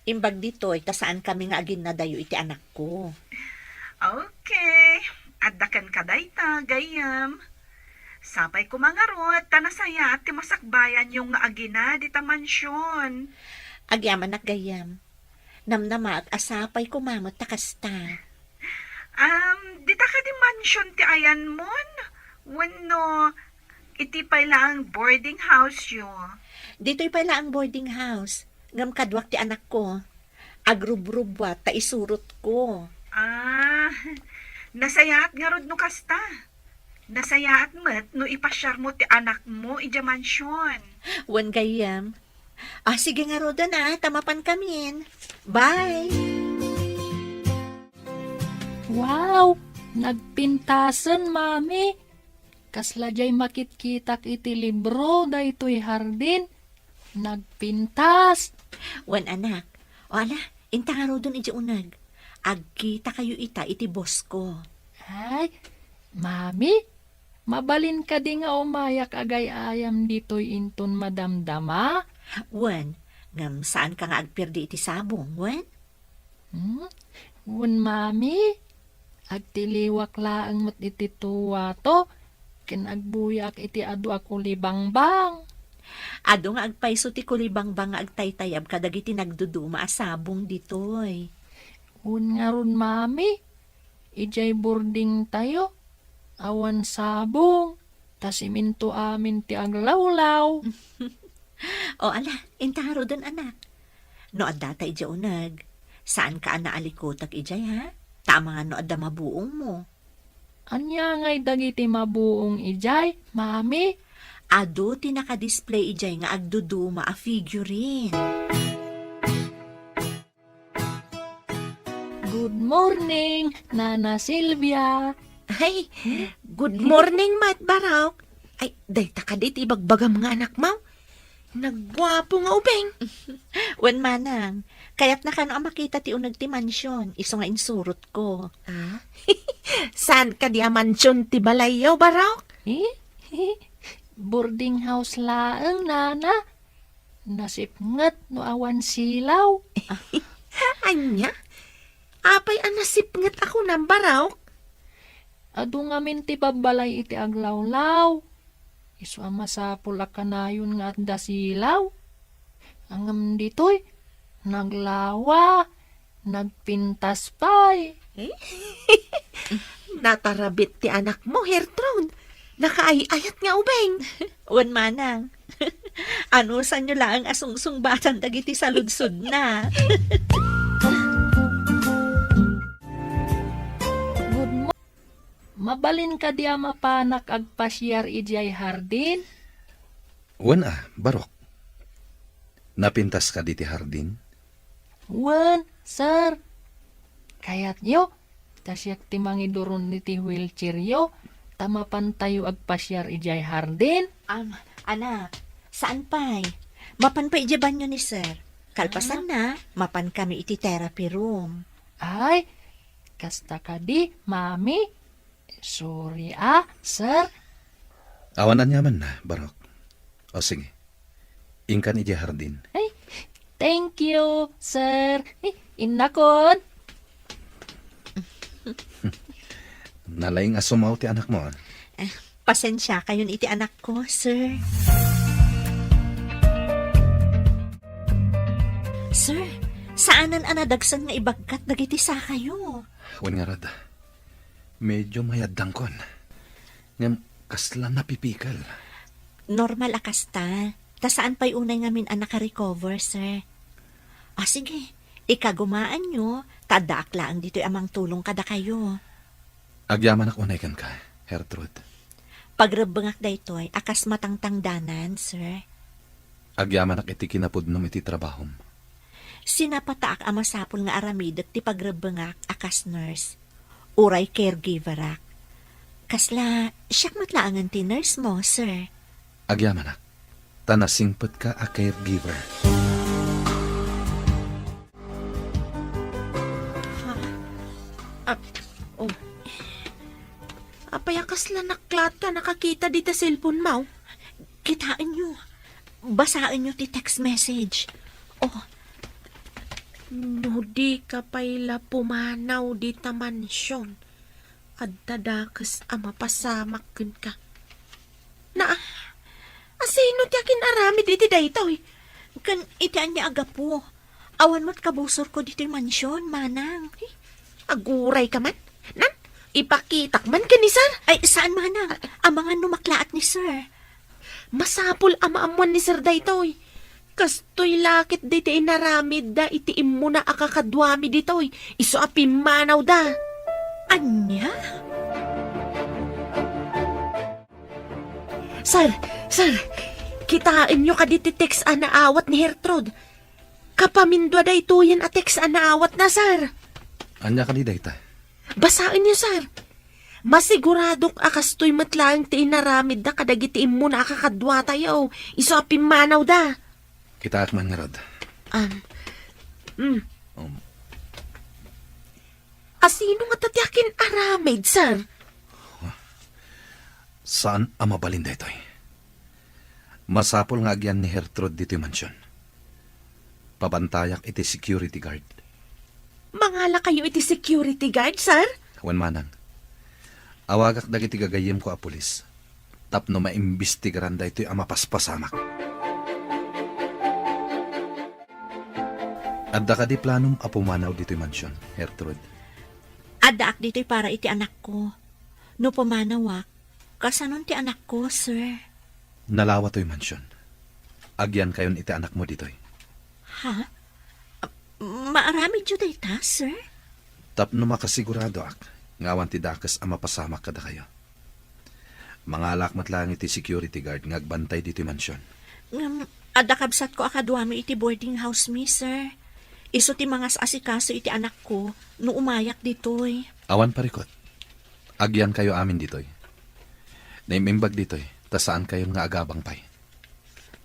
Imbag dito'y tasaan kami nga agin na dayo iti anak ko. Okay, addakan ka dayta, gayam. Sapay ko mga rot, tanasaya at timasakbayan yung nga agina di ta mansyon. Agyaman nak gayam. Namnama at asapay ko mamot takasta. Di ta ka di mansyon ti ayan mon? Wano, iti pa lang boarding house yo. Dito'y pala ang boarding house. Ngam kadwak ti anak ko. Agrubrubwat ta isurot ko. Nasayaat nga rod no kasta. Nasayaat met no ipasyar mo ti anak mo ija mansyon. Wan gayam. Sige nga roda na, tamapan kamin. Bye! Wow, nagpintasan, Mami. Kasladyay makitkitak iti libro daytoy hardin. Nagpintas. Wan anak. O ala, inta nga rodon iti unag. Agkita kayo ita iti boss ko. Ay, Mami, mabalin ka di nga umayak agay ayam ditoy inton madamdama. Wan, ngam saan ka nga agpirdi iti sabong, wan? Wan, Mami, agtiliwak laang mat iti tuwa to, kinagbuyak iti adu ako libangbang. Ado nga agpaiso ti kulibangbang nga agtaytayab kadagiti nagduduma asabong ditoy. Un nga ron, Mami, ijay boarding tayo, awan sabong, tasiminto amin ti aglawlaw. O ala, intaro don anak. No adda ta ija unag. Saan ka naalikotak ijay ha? Tama nga no adda mabuong mo. Anya ngay dagiti mabuong ijay, Mami? Ado ti naka-display ijay nga agduduma a figurine. Good morning, Nana Silvia. Ay, good morning, Mat Barok. Ay, dayta ka dit ibagbagam nga anak mo. Nagwapo nga ubeng. Wen manang, kaya't na kano ang makita ti unag ti mansyon, iso nga insurot ko. Ah? Saan ka di amansyon ti balayaw, Barok? Boarding house laeng, Nana. Nasipngat no awan silaw. Anya? Apay ang nasipngat ako ng Barok? Adu nga min ti babalay iti aglawlaw. Isu ama sa pulakanayon nga at dasilaw. Angam ditoy, naglawa, nagpintas pa'y. Natarabit ti anak mo, Hertrude. Nakaayayat nga ubeng. Wen manang, ano sa nyo lang ang asungsung-batan dagiti saludsod na. Good mo. Mabalin ka di ama panak agpasyar ijay hardin. Wan Barok. Napintas ka diti hardin? Wan, sir. Kayat nyo, tasyak ti mangiduron niti wheelchair yo, tamapan tayo agpasyar ijay hardin. Anak, saan pa'y? Mapan pa ijaban nyo ni sir. Kalpasan na, mapan kami iti therapy room. Ay, kasta ka di, mami. Sorry sir. Awanan yaman na, Barok. O sige, ingkan iti hardin. Ay, thank you, sir. Inakon. Nalaing asumaw ti anak mo. Pasensya kayon iti anak ko, sir. Sir, saanan anadagsan nga ibagkat dagiti sa kayo? Wan nga rad. Medyo mayadang kon. Ngam, kasla napipikal. Normal akasta. Ta saan pa'y unay ngamin ang naka-recover, sir? Sige, ikagumaan nyo, tadaak lang dito'y amang tulong kada kayo. Agyaman ako kan ka, Hertrude. Pagrabangak da ito'y akas matangtangdanan, sir. Agyaman ak iti kinapudnom iti trabahom. Sinapataak ang masapul nga aramid at ti pagrabangak akas nurse. Uray caregiver ak. Kasla, siyak matlaangan ti nurse mo, sir. Agyaman ak. Tanasingpet ka a caregiver. Apayakas lang naklat ka nakakita dito cellphone mo. Kitaan nyo. Basaan nyo ti text message. No di ka payla pumanaw di ta mansyon. At tadakas ama pasamak kun ka. Asino ti akin aramid iti daytoy? Kan itian niya aga po. Awan mo't kabusor ko dito yung mansyon, manang. Aguray ka man? Nan, ipakitak man ka ni sir? Ay, saan manang? Ang mga numaklaat ni sir. Masapul amaamuan ni sir daytoy. Kastoy lakit dito inaramid da itiim mo na akakadwami ditoy. Iso apimanaw da. Anya? Sir, kitain nyo ka diti text anaawat ni Hertrude. Kapamindwa da ito yan a text anaawat na, sir. Anya ka ni dayta? Basain niyo, sir. Masiguradok akastoy matlaang ti inaramid da kadagitiim mo na akakadwa tayo. Iso apimanaw da. Kita ak man nga rad. Asino nga tatyakin aramid, sir? Saan ang mabalin daytoy? Masapol nga agyan ni Hertrude dito yung mansyon. Pabantayak iti security guard. Mangala kayo iti security guard, sir? Wan manang. Awagak dagiti gagayem ko a pulis. Tapno maimbestigaran daytoy ang mapaspasamak. Adda ka di planong apumanaw dito yung mansyon, Hertrude. Adaak dito'y para iti anak ko. No pumanawak, kasanon ti anak ko, sir. Nalawa to'y mansyon. Agyan kayon iti anak mo ditoy. Ha? Maarami dyo dayta, sir? Tapno makasigurado ak, ngawan ti dakas ang mapasamak kada kayo. Mga alakmat lang iti security guard ngagbantay dito mansyon. Adakabsat ko akadwami iti boarding house mi, sir. Iso ti mga asikaso iti anak ko no umayak ditoy. Awan parikot. Agyan kayo amin ditoy. Naimimbag ditoy, ta saan kayo nga agabang pay.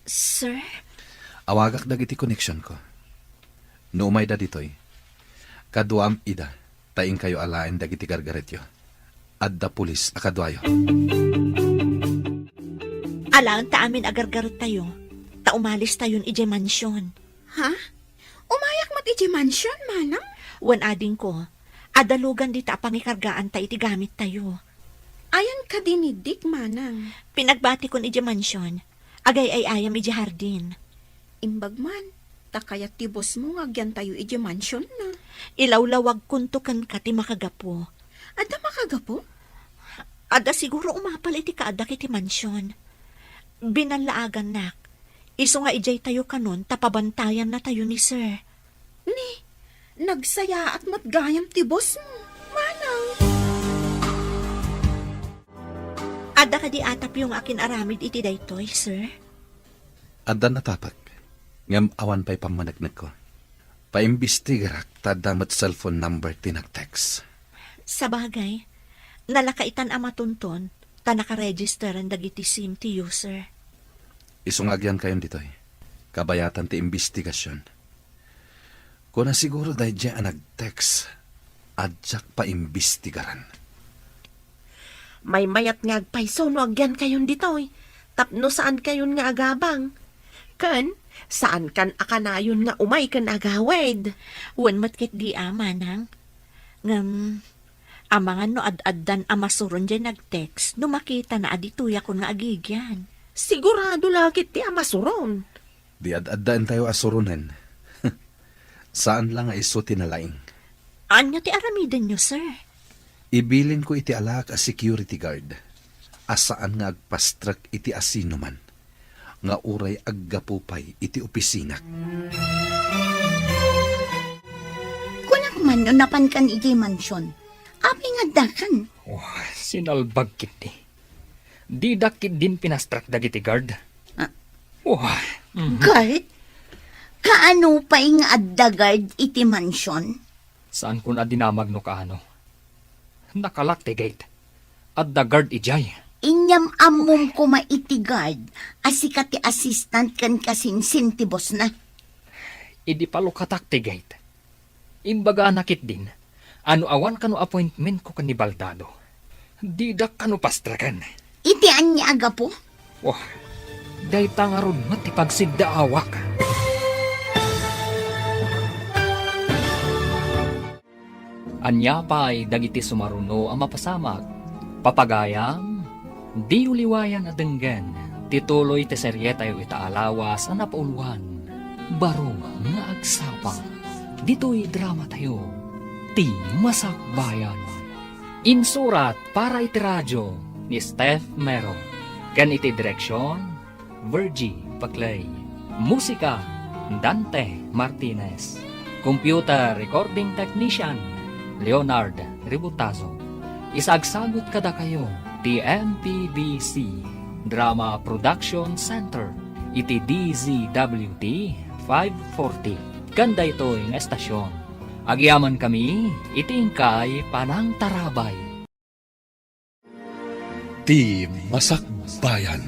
Sir? Awagak dagiti connection ko. No umay da ditoy. Kaduam ida, taing kayo alain dagiti gargaretyo. Adda pulis akadwayo. Alaan ta amin agargarot tayo. Ta umalis tayon ije mansyon. Ha? Umayak mat iti mansion, manang? Wan ading ko, adalugan di ta pangikargaan ta iti gamit tayo. Ayan ka dinidik, manang. Pinagbati kon ije mansyon, agay ay ayam ije hardin. Imbag man, takayat ti boss mo ngagyan tayo iti mansion na. Ilawlawag kuntukan ka ti makagapo. Ada makagapo? Ada siguro umapal iti kaadak iti mansyon. Binalaagan nak. Iso nga ijay tayo kanon, tapabantayan na tayo ni sir. Ni, nagsaya at matgayam ti boss mo, manang. Ada ka di atap yung akin aramid iti daytoy, sir. Adda natapag. Ngam awan pa'y pamanagnag ko. Paimbestigarak tadamat cellphone number tinag-text. Sa bagay, nalakaitan ang matunton, ta nakaregisteran dagiti SIM ti user. Isungagyan kayon ditoy. Kabayatan ti imbestigasyon. Kung na siguro dahil dyan ang nag-text, adyak pa imbestigaran. May mayat nga agpaiso no agyan kayon ditoy. Tapno saan kayon nga agabang. Kan, saan kan akanayon nga umay kan agawid. Wan matkit di amanang. Ngam, amangan no ad-addan amasuron dyan nag-text, no makita na adituya ko nga agigyan. Sigurado lakit ti amasuron. Di ad-addaan tayo asurunan. Saan lang nga iso tinalaing? Anya ti aramidan nyo, sir? Ibilin ko iti alak a security guard. Asaan nga agpastrak iti asino man. Nga uray aggapupay iti opisinak. Kunak man no napan kan iti mansyon. Api nga dakan. Sinalbag kiti. Di dakit din pinastrak dagiti guard. Ah. Guard? Kaano pa nga adda guard iti mansyon? Saan kun adinamag no kaano? Nakalak ti gate. At the guard ijay. Inyam amom ko maiti guard. Asika ti assistant kan kasinsin ti boss na. Idi palukatak ti gate. Imbaga nakit din. Ano awan kano appointment ko kan ni Baldado. Di dak kano pastrakan. Iti anya aga po? Wah, day tangaron matipagsiddaawak. Anya pa'y dagiti sumaruno ang mapasamak. Papagayam, di uliwayan adenggan. Tituloy ti serye tayo itaalawas ang napauluan. Baro nga agsapa. Dito'y drama tayo. Ti Masakbayan. Insurat para iti radyo ni Steph Mero. Kan iti direksyon, Virgie Paclay. Musika, Dante Martinez. Computer Recording Technician, Leonard Ributazo. Isagsagot kada kayo, ti MPBC Drama Production Center, iti DZWT 540. Kanda ito'y nga estasyon. Agyaman kami, itingkay panang tarabay. Ti Masakbayan.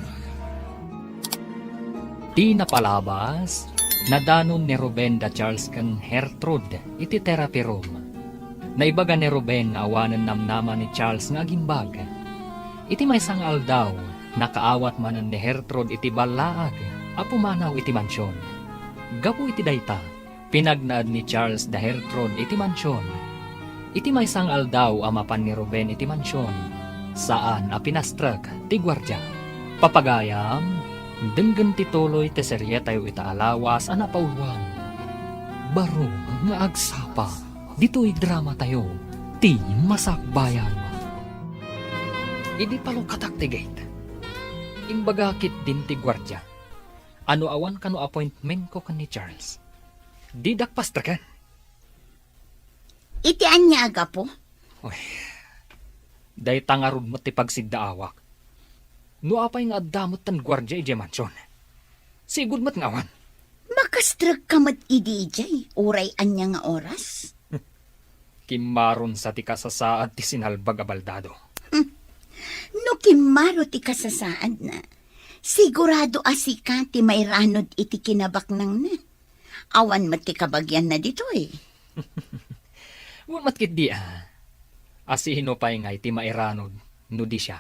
Di napalabas, nadanon ni Ruben da Charles kan Hertrude iti therapy room. Naibaga ni Ruben awanan namnaman ni Charles nga gimbag. Iti may sang aldaw, nakaawat manan ni Hertrude iti balaag, apumanaw iti mansyon. Gapu iti dayta, pinagnaad ni Charles da Hertrude iti mansyon. Iti may sang aldaw amapan ni Ruben iti mansyon, saan a pinastrak ti gwardya. Papagayam, denggan tituloy ti serye tayo itaalawas ang napauluan. Baro nga agsapa, dito'y drama tayo, ti Masakbayan. Idi palukatak ti gate. Imbagakit din ti gwardya. Ano awan kano appointment ko kan ni Charles. Di dakpastrakan. Iti anya aga po? Day tangarod mo ti pagsiddaawak. No apay nga damot tan gwardya ije mansyon. Sigud mat ngawan. Makastrag ka mat idijay, uray anya nga oras. Kimaron sa ti kasasaad ti sinalbag a baldado. No kimaro ti kasasaad na, sigurado asika ti may ranod iti kinabak nang na. Awan mat ti kabagyan na dito eh. Wa matkit di Asino pa'y nga iti mairanod, no di siya.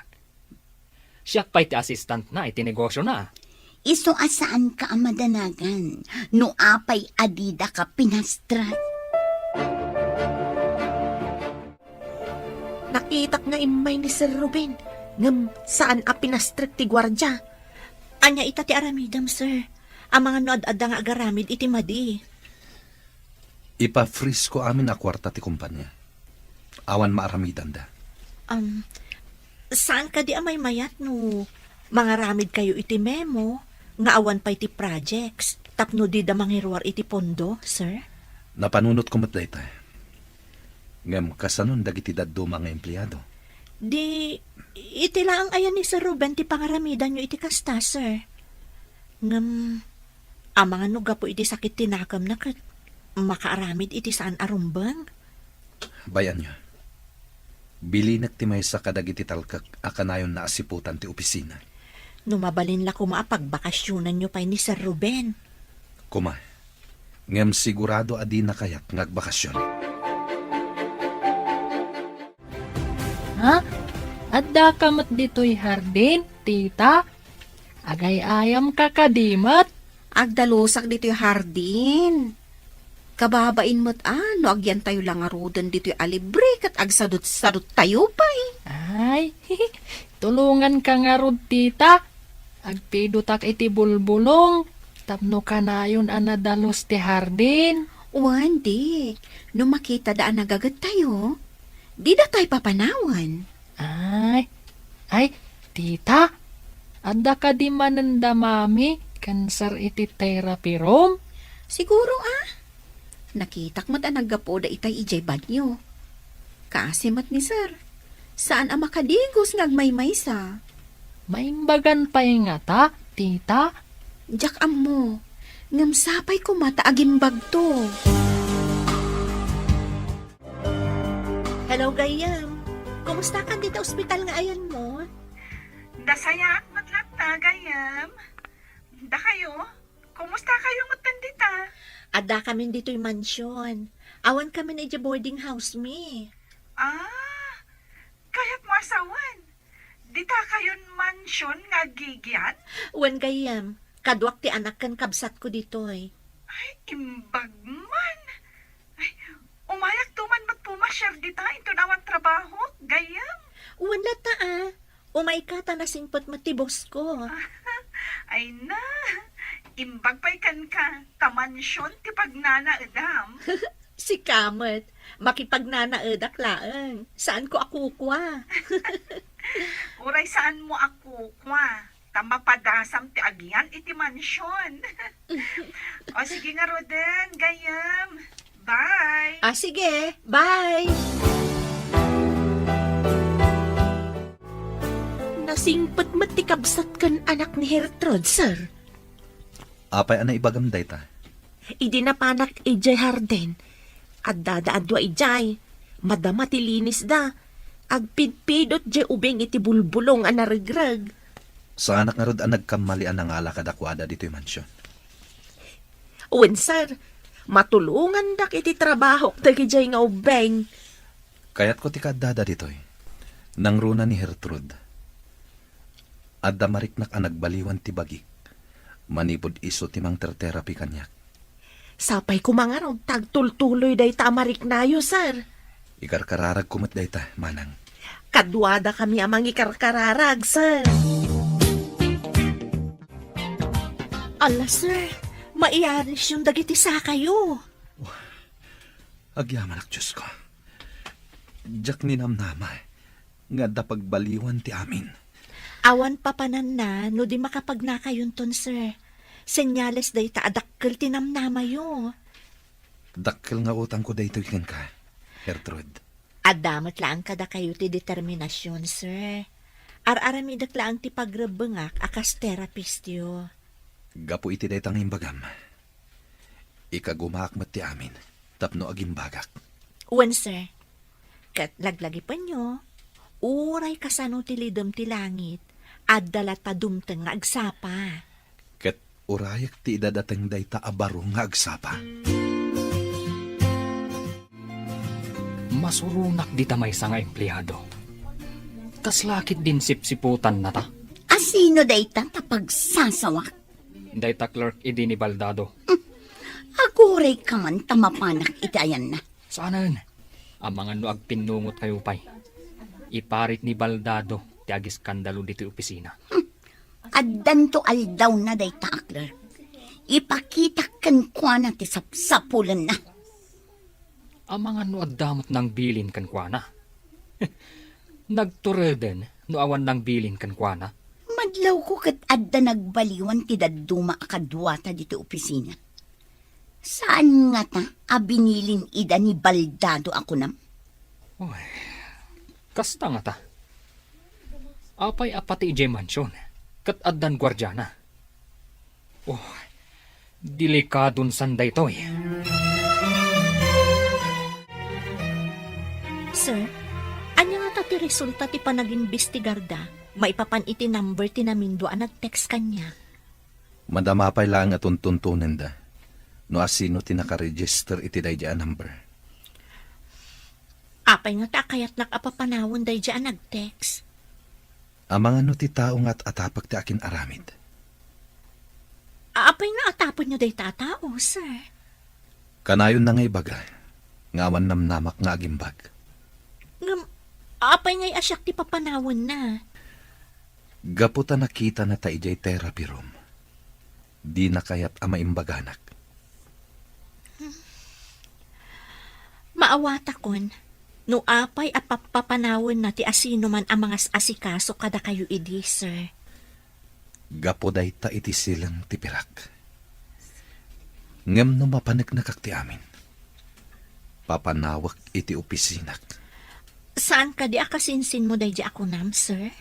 Siya pa'y ti assistant na, iti negosyo na. Iso asaan ka amadanagan, no apay adida ka pinastrat. Nakitak nga imay ni Sir Ruben. Ngam, saan a pinastrik ti gwardya? Anya ita ti aramidam, sir. Ang mga noad-ada nga agaramid iti madi. Ipa-freeze ko amin a kwarta ti kumpanya. Awan maaramidan da. Saan ka di amay mayat no? Mga ramid kayo iti memo, nga awan pa iti projects, tapno di da mangirwar iti pondo, sir? Napanunot ko mat dayta. Ngem kasanon dagiti daddo mga empleyado. Di, iti lang ayan ni Sir Ruben ti pangaramidan nyo iti kasta, sir. Ngam, ang mga nuga po iti sakit tinakam na kat makaaramid iti saan arumbang. Bayan nyo. Bili nagtimay sa kadagiti talkak akanayon na asiputan ti opisina. Numabalin la kumapagbakasyonan nyo pa ni Sir Ruben. Kuma, ngem sigurado adi na kayak ngagbakasyon. Ha? Adda ka mat dito'y hardin, tita? Agay ayam ka kadimat? Agdalusak dito'y hardin. Kababain mo't no agyan tayo lang arudan dito'y alibre kat agsadot-sadot tayo pa eh. Ay, tulungan ka nga rod, tita. Agpidutak iti bulbulong. Tapno ka na yun anadalos ti hardin. Wandi, no makita daan nagagat tayo, di da tayo papanawan. Ay, tita. Adda ka di mananda mami, kansar iti therapy room? Siguro nakitak mat ang naggapo da itay ijay banyo. Kaasimat ni sir, saan ang makadigos ngagmaymay sa? Maimbagan pa nga ta, tita. Diyak mo, ngamsapay ko mata agimbag to. Hello, Gayam. Kumusta ka dito ospital nga ayan mo? Dasaya at matlat na, gayam. Da kayo? Kumusta kayo matandita? Ada kami dito'y mansyon. Awan kami na iti boarding house mi. Kaya't mo asawan. Dita kayon mansyon nga gigyan? Wan Gayam, kadwak ti anak kan kabsat ko dito'y. Ay, imbag man. Ay, umayak tuman mat pumasyar dita ito naman trabaho, gayam. Wan lata umay ka ta nasingpot matibos ko. Ay na, imbag pa'y kan ka, tamansyon ti pagnana edam. Si Kamet, makipagnanaedak laeng. Saan ko akukwa? Uray saan mo ako, kwa? Tamapadasam ti agyan iti mansyon. O sige nga, Roden, gayam. Bye! Sige, bye! Nasingpat matikabsat kan anak ni Hertrud, sir. Apay ana ibagam dayta. Idi na panak ijay harden. At dadaan dwa ijay. Madama ti linis da. Agpidpidot jay ubeng iti bulbulong anarigrag. Sa anak nga rod ang nagkamalian ng ala kadakwada dito'y mansyon. Uwen, sir. Matulungan dak iti trabaho dagi jay nga ubeng. Kaya't ko ti kadada dito'y. Nang runa ni Hertrud. Adda mariknak ang nagbaliwan ti bagik. Manipod iso ti mang therapy kanyak. Sapay ko mga raw tagtultuloy day tamarik nayo, sir. Ikarkararag kumat dayta, manang. Kadwada kami amang ikarkararag, sir. Ala, sir, maiaris yung dagiti sa kayo. Agyaman ak Diyos ko. Diyak ni namnama. Nga da pagbaliwan ti amin. Awan papanan na, no di makapagnakayon ton, sir. Senyales day ta adakkel tinamnama yo. Dakkel nga utang ko dayto ikan ka, Hertrud. Adamat lang kada kayo ti determinasyon, sir. Ar-aramidak lang ti pagrebengak akas therapist yo. Gapo iti daytang imbagam. Ikagumakmat ti amin, tapno agimbagak. Wen, sir. Kat laglagi pa nyo, uray kasano ti lidom ti langit, at dalat pa dumteng nga agsapa. Ket urayak ti idadateng dayta abaro nga agsapa. Masurunak di tamay sa nga empleyado. Kaslakit din sipsiputan na ta. Asino dayta tapagsasawak? Dayta clerk idi ni Baldado. Aguray ka man tamapanak itayan na. Saanan? Ang mga nuag pinungot kayo pay. Iparit ni Baldado ti agis skandalo dito opisina. Addan to aldaw na dayta akler. Ipakita kan kwa na ti sapsapulan na. Ang mga nuag damot ng bilin kan kuana. Nagtureden no awan ng bilin kan kuana. Madlaw ko kat adda nagbaliwan ti dadduma akadwata dito opisina. Saan nga ta abinilin ida ni Baldado ako nam? Uy, kasta nga ta. Apay apati ije mansyon. Kat addan gwardyana. Oh, delikadon sanday toy. Sir, anya nga ta ti resulta ti panag-imbestigarda, maipapan iti number ti namindo ang nag-text kanya. Madamapay lang at tuntunan da. No asino ti nakaregister iti dayjaan number. Apay nga ta kayat nakapapanawon day dyan nag-text. Ang mga no ti tao nga't atapag ti akin aramid. Apay nga atapon nyo day tatao, sir. Kanayon na ngay baga. Ngawan namnamak nga agimbag. Apay nga'y asyak ti papanawon na. Gaputa nakita na ta ijay therapy room. Di na kayat amaimbaganak. Maawata kon, no apay apapapanawon na ti asino man ang mga asikaso kada kayo idi, sir. Gapoday ta iti silang tipirak. Ngem no mapanagnak ti amin. Papanawak iti opisinak. Saan ka di akasinsin mo day di ako nam, sir?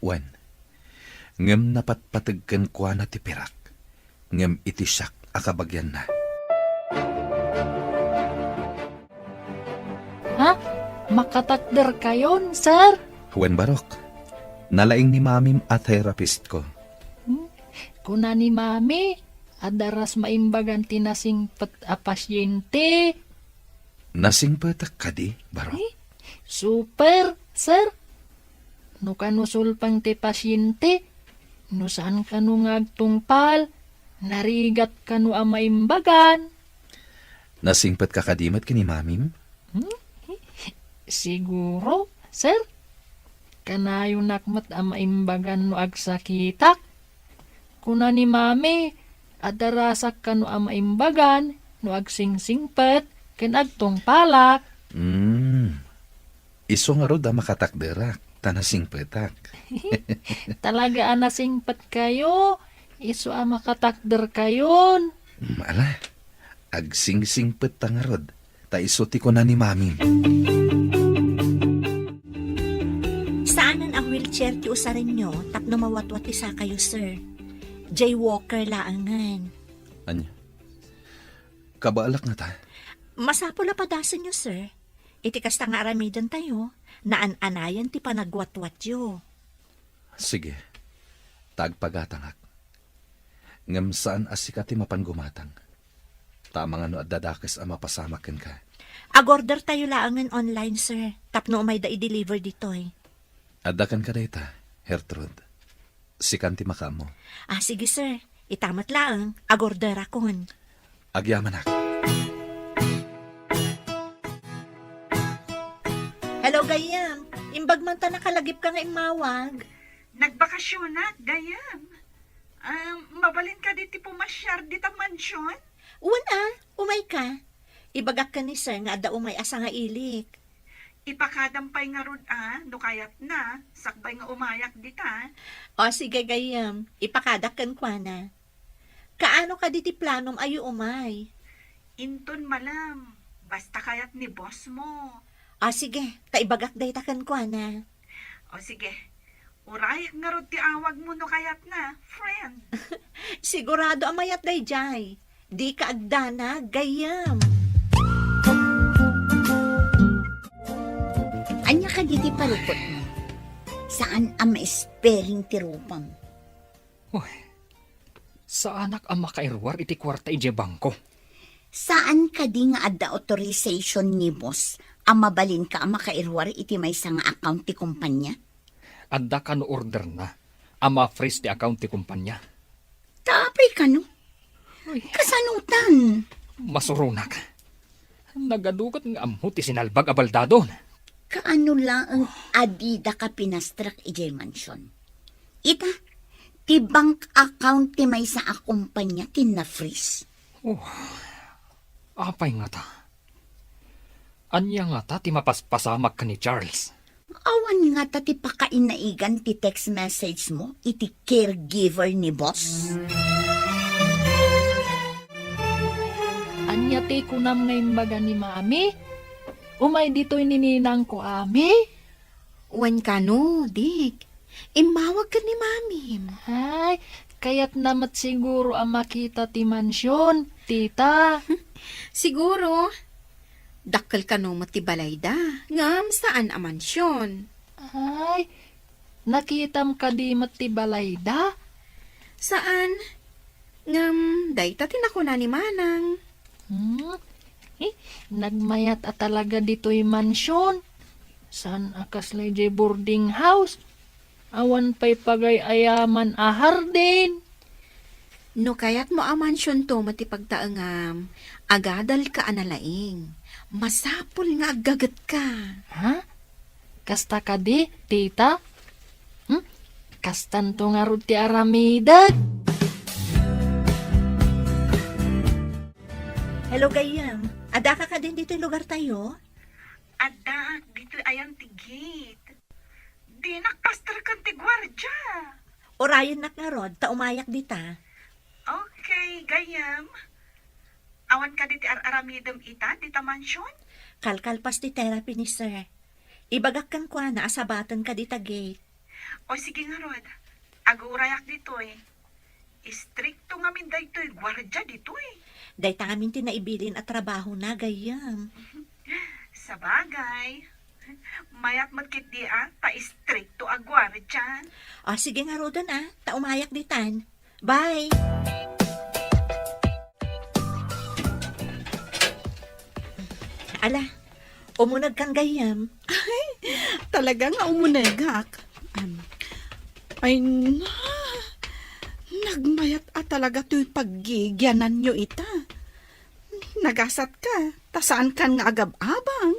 Wen, ngem napatpatagkan kwa na ti pirak. Ngem iti siyak akabagyan na. Ha? Makatakder kayon, sir? Wen barok, nalaing ni mamim at therapist ko. Kuna ni mami, adaras maimbagan tinasingpet a pasyente. Nasing patak kadi, barok. Super, sir. No kanusulpang ti pasyente, no saan ka no ngagtungpal, narigat ka no amaimbagan. Nasingpat ka kadimat kini mamim? Siguro, sir. Kanayo nakmat amaimbagan no agsakitak. Kuna ni mami, adarasak ka no amaimbagan, no agsingsingpet, ken agtungpalak. Iso nga rod makatakderak, tanasing petak. Talaga anasingpet kayo, iso makatakder kayon. Mala, agsingsingpet ta nga rod, ta isuti ko na ni mamim. Saanan ang wheelchair ti usarin nyo, tapno mawatwat isa kayo, sir. Jaywalker laangan. Anya? Kabaalak nga ta. Masapo la padasan nyo, sir. Iti kasta nga aramidan tayo, naan-anayan ti panagwatwat yo. Sige, tagpagatangak. Ngam saan asika ti mapangumatang. Tama nga no at dadakes ang mapasamakin ka. Agorder tayo laangan online, sir. Tapno may da i-deliver ditoy. Adakan ka dayta, Hertrude. Sikan ti makamo. Sige, sir. Itamat laang. Agorder akon. Agyaman ako. Hello, Gayam. Imbag man ta nakalagip ka nga imawag. Nagbakasyon na, gayam. Mabalin ka diti pumasyar dita mansyon? Umay ka. Ibagak ka ni sir nga da umay asa nga ilik. Ipakadampay nga rod no kayat na, sakbay nga umayak dita. Sige, Gayam. Ipakadak kan kwa na. Kaano ka diti planom ayo umay? Inton malam, basta kayat ni boss mo. Sige. Kaibagak day takan kwa na. O sige, Uray, nga ro ti awag mo no kayat na, friend. Sigurado amayat day jay. Di ka agdana, gayam. Anya ka diti palukot mo? Saan ang maespering tirupam? Sa anak ang makairwar iti kwarta ije bangko. Saan ka di nga adda authorization ni boss ang mabalin ka ang makairwar iti may nga account ti kumpanya? Adda ka no order na. Ama freeze ti account ti kumpanya. Tapay ka no? Kasanutan. Masurunak. Nagadukat nga amho ti sinalbag abaldadon. Kaano lang ang adida ka pinastrak ijay mansion? Ita, ti bank account ti may sa akumpanya tina-freeze. Apay nga ta. Anya nga ta ti mapaspasamak ka ni Charles. Awan nga ta ti pakainaigan ti text message mo iti caregiver ni boss. Anya ti kunam ngayon baga ni mami? Umay dito'y nininang ko ami? Wan ka no, Dik. Imawag ka ni mami. Ay, kaya't namat siguro ang makita ti mansyon, tita. Siguro, dakkel ka no matibalay da. Ngam saan ang mansyon? Ay, nakitam ka di matibalay da? Saan? Ngam, dayta tinakuna ni Manang. Nagmayat at talaga dito'y mansyon. San akas lay boarding house? Awan pa'y pagay ayaman ahar din. No kayat mo ang mansyon to matipagtaangam, agadal ka analaing. Masapol nga agagat ka. Ha? Kasta ka di, tita? Kastan to nga ro ti aramidag. Hello, gayam. Ada ka din dito yung lugar tayo? Ada, dito ayan ti gate. Di nakpastar kan ti gwardya. Orayan nak nga rod, ta umayak dita. Okay, gayam. Awan ka diti aramidem ita, dita mansyon? Kalkalpas ti therapy ni sir. Ibagak kan kwa na asabatan ka dita gate. O sige nga rod, agurayak dito eh. Istrikto nga min dayto gwardya dito eh. Day ta ngamin tinaibilin at trabaho na, gayam. Sa bagay. Mayat magkit di ta-istrikto agwar dyan. O sige nga rodan ta umayak ditan. Bye! Ala, umunag kang gayam. Talaga nga umunagak. Ay, nagmayat at talaga to'y paggigyanan nyo ita. Nagasat ka, tasaan kan nga agab-abang.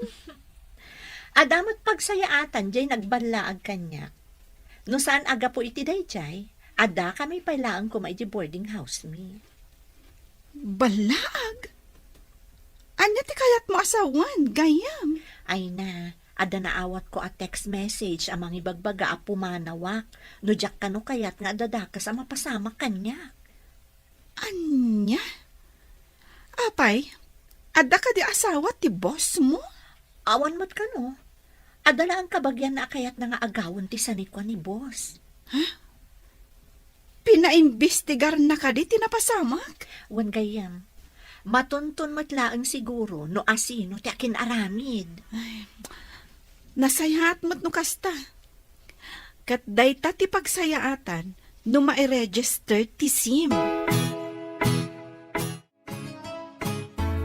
Adamot pagsayaatan, jay nagbalaag kanya. No saan aga po iti day jay, ada kami pailaan ko may boarding house me. Balag? Anya ti kayat mo asawan, gayam. Ay na, ada naawat ko a text message amang ibagbaga a pumanawak. No jak ka no kayat nga dadakas a mapasama kanya. Anya? Apay, ada ka di asawa ti boss mo? Awan mo't ka no. Adala ang kabagyan na kayat na nga agawon ti sanikwa ni boss. Pinaimbestigar na ka di tinapasamak? Wan gayam. Matuntun matlaang siguro no asino ti akin aramid. Nasayaat mo't no kasta. Kat dayta ti pagsayaatan no ma-register ti SIM.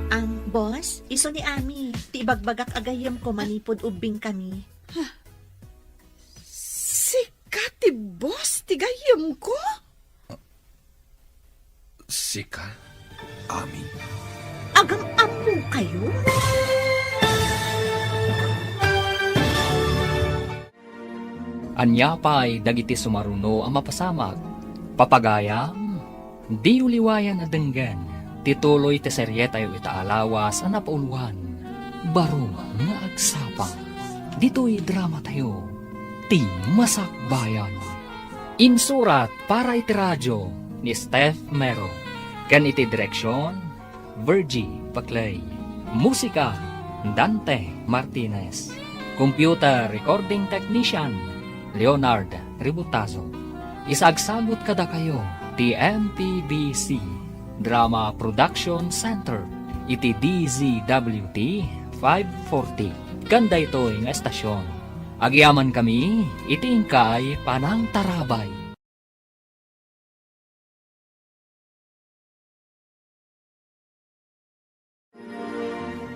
Ang boss, iso ni Ami, ti ibagbagak agayam ko manipod ubing kami. Sika ti boss ti gayam ko? Sika, Ami. Agang apo kayo? Anya pa'y dagiti sumaruno ang mapasamag. Papagaya, di uliwayan na denggan. Tituloy ti serye tayo itaalawas ang napauluhan. Baro nga agsapang. Dito'y drama tayo. Ti Masakbayan. Insurat para iti radyo ni Steph Mero. Kan iti direksyon, Virgie Paclay. Musika, Dante Martinez. Computer Recording Technician, Leonard Ributazo. Isagsagot kada kayo, ti MPBC, Drama Production Center, iti DZWT 540. Ganda ito nga estasyon. Agyaman kami, iti ingkay Panang Tarabay.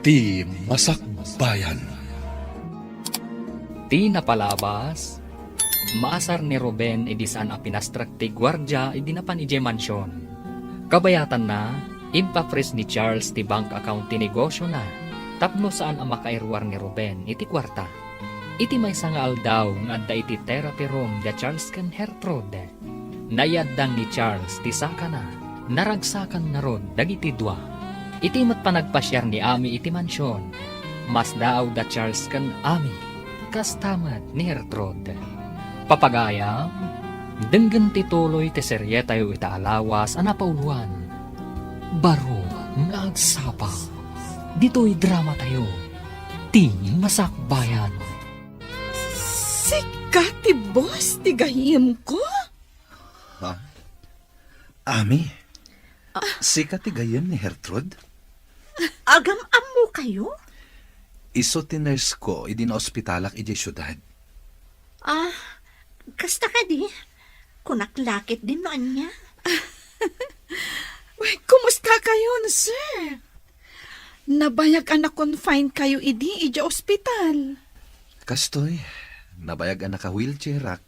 Ti Masakbayan. Ti napalabas, maasar ni Ruben idisan a pinastrak ti gwardya idinapan ije mansyon. Kabayatan na, impapres ni Charles ti bank account ti negosyo na, tapno saan ang makairwar ni Ruben iti kwarta. Iti may sangal daw nga adda iti therapy room da Charles ken Gertrude. Nayaddang ni Charles ti saka na, naragsakan na rod dagiti dua. Iti mat panagpasyar ni Ami iti mansyon, mas daw da Charles ken Ami, kastamat ni Gertrude. Papagaya, denggen tituloy ti serye tayo itaalawas anapauluan. Baro nga agsapa, dito'y drama tayo, ti Masakbayan. Sika ti boss, ti gahim ko. Ami, sika ti gayem ni Gertrude? Agam-am mo kayo? Iso ti nurse ko, idina-ospitalak ije syudad. Kasta ka di. Kunaklakit din noan niya. Uy, kumusta kayo, sir? Nabayag anak confine kayo idi ospital. Kastoy, nabayag ang naka-wheelchairak.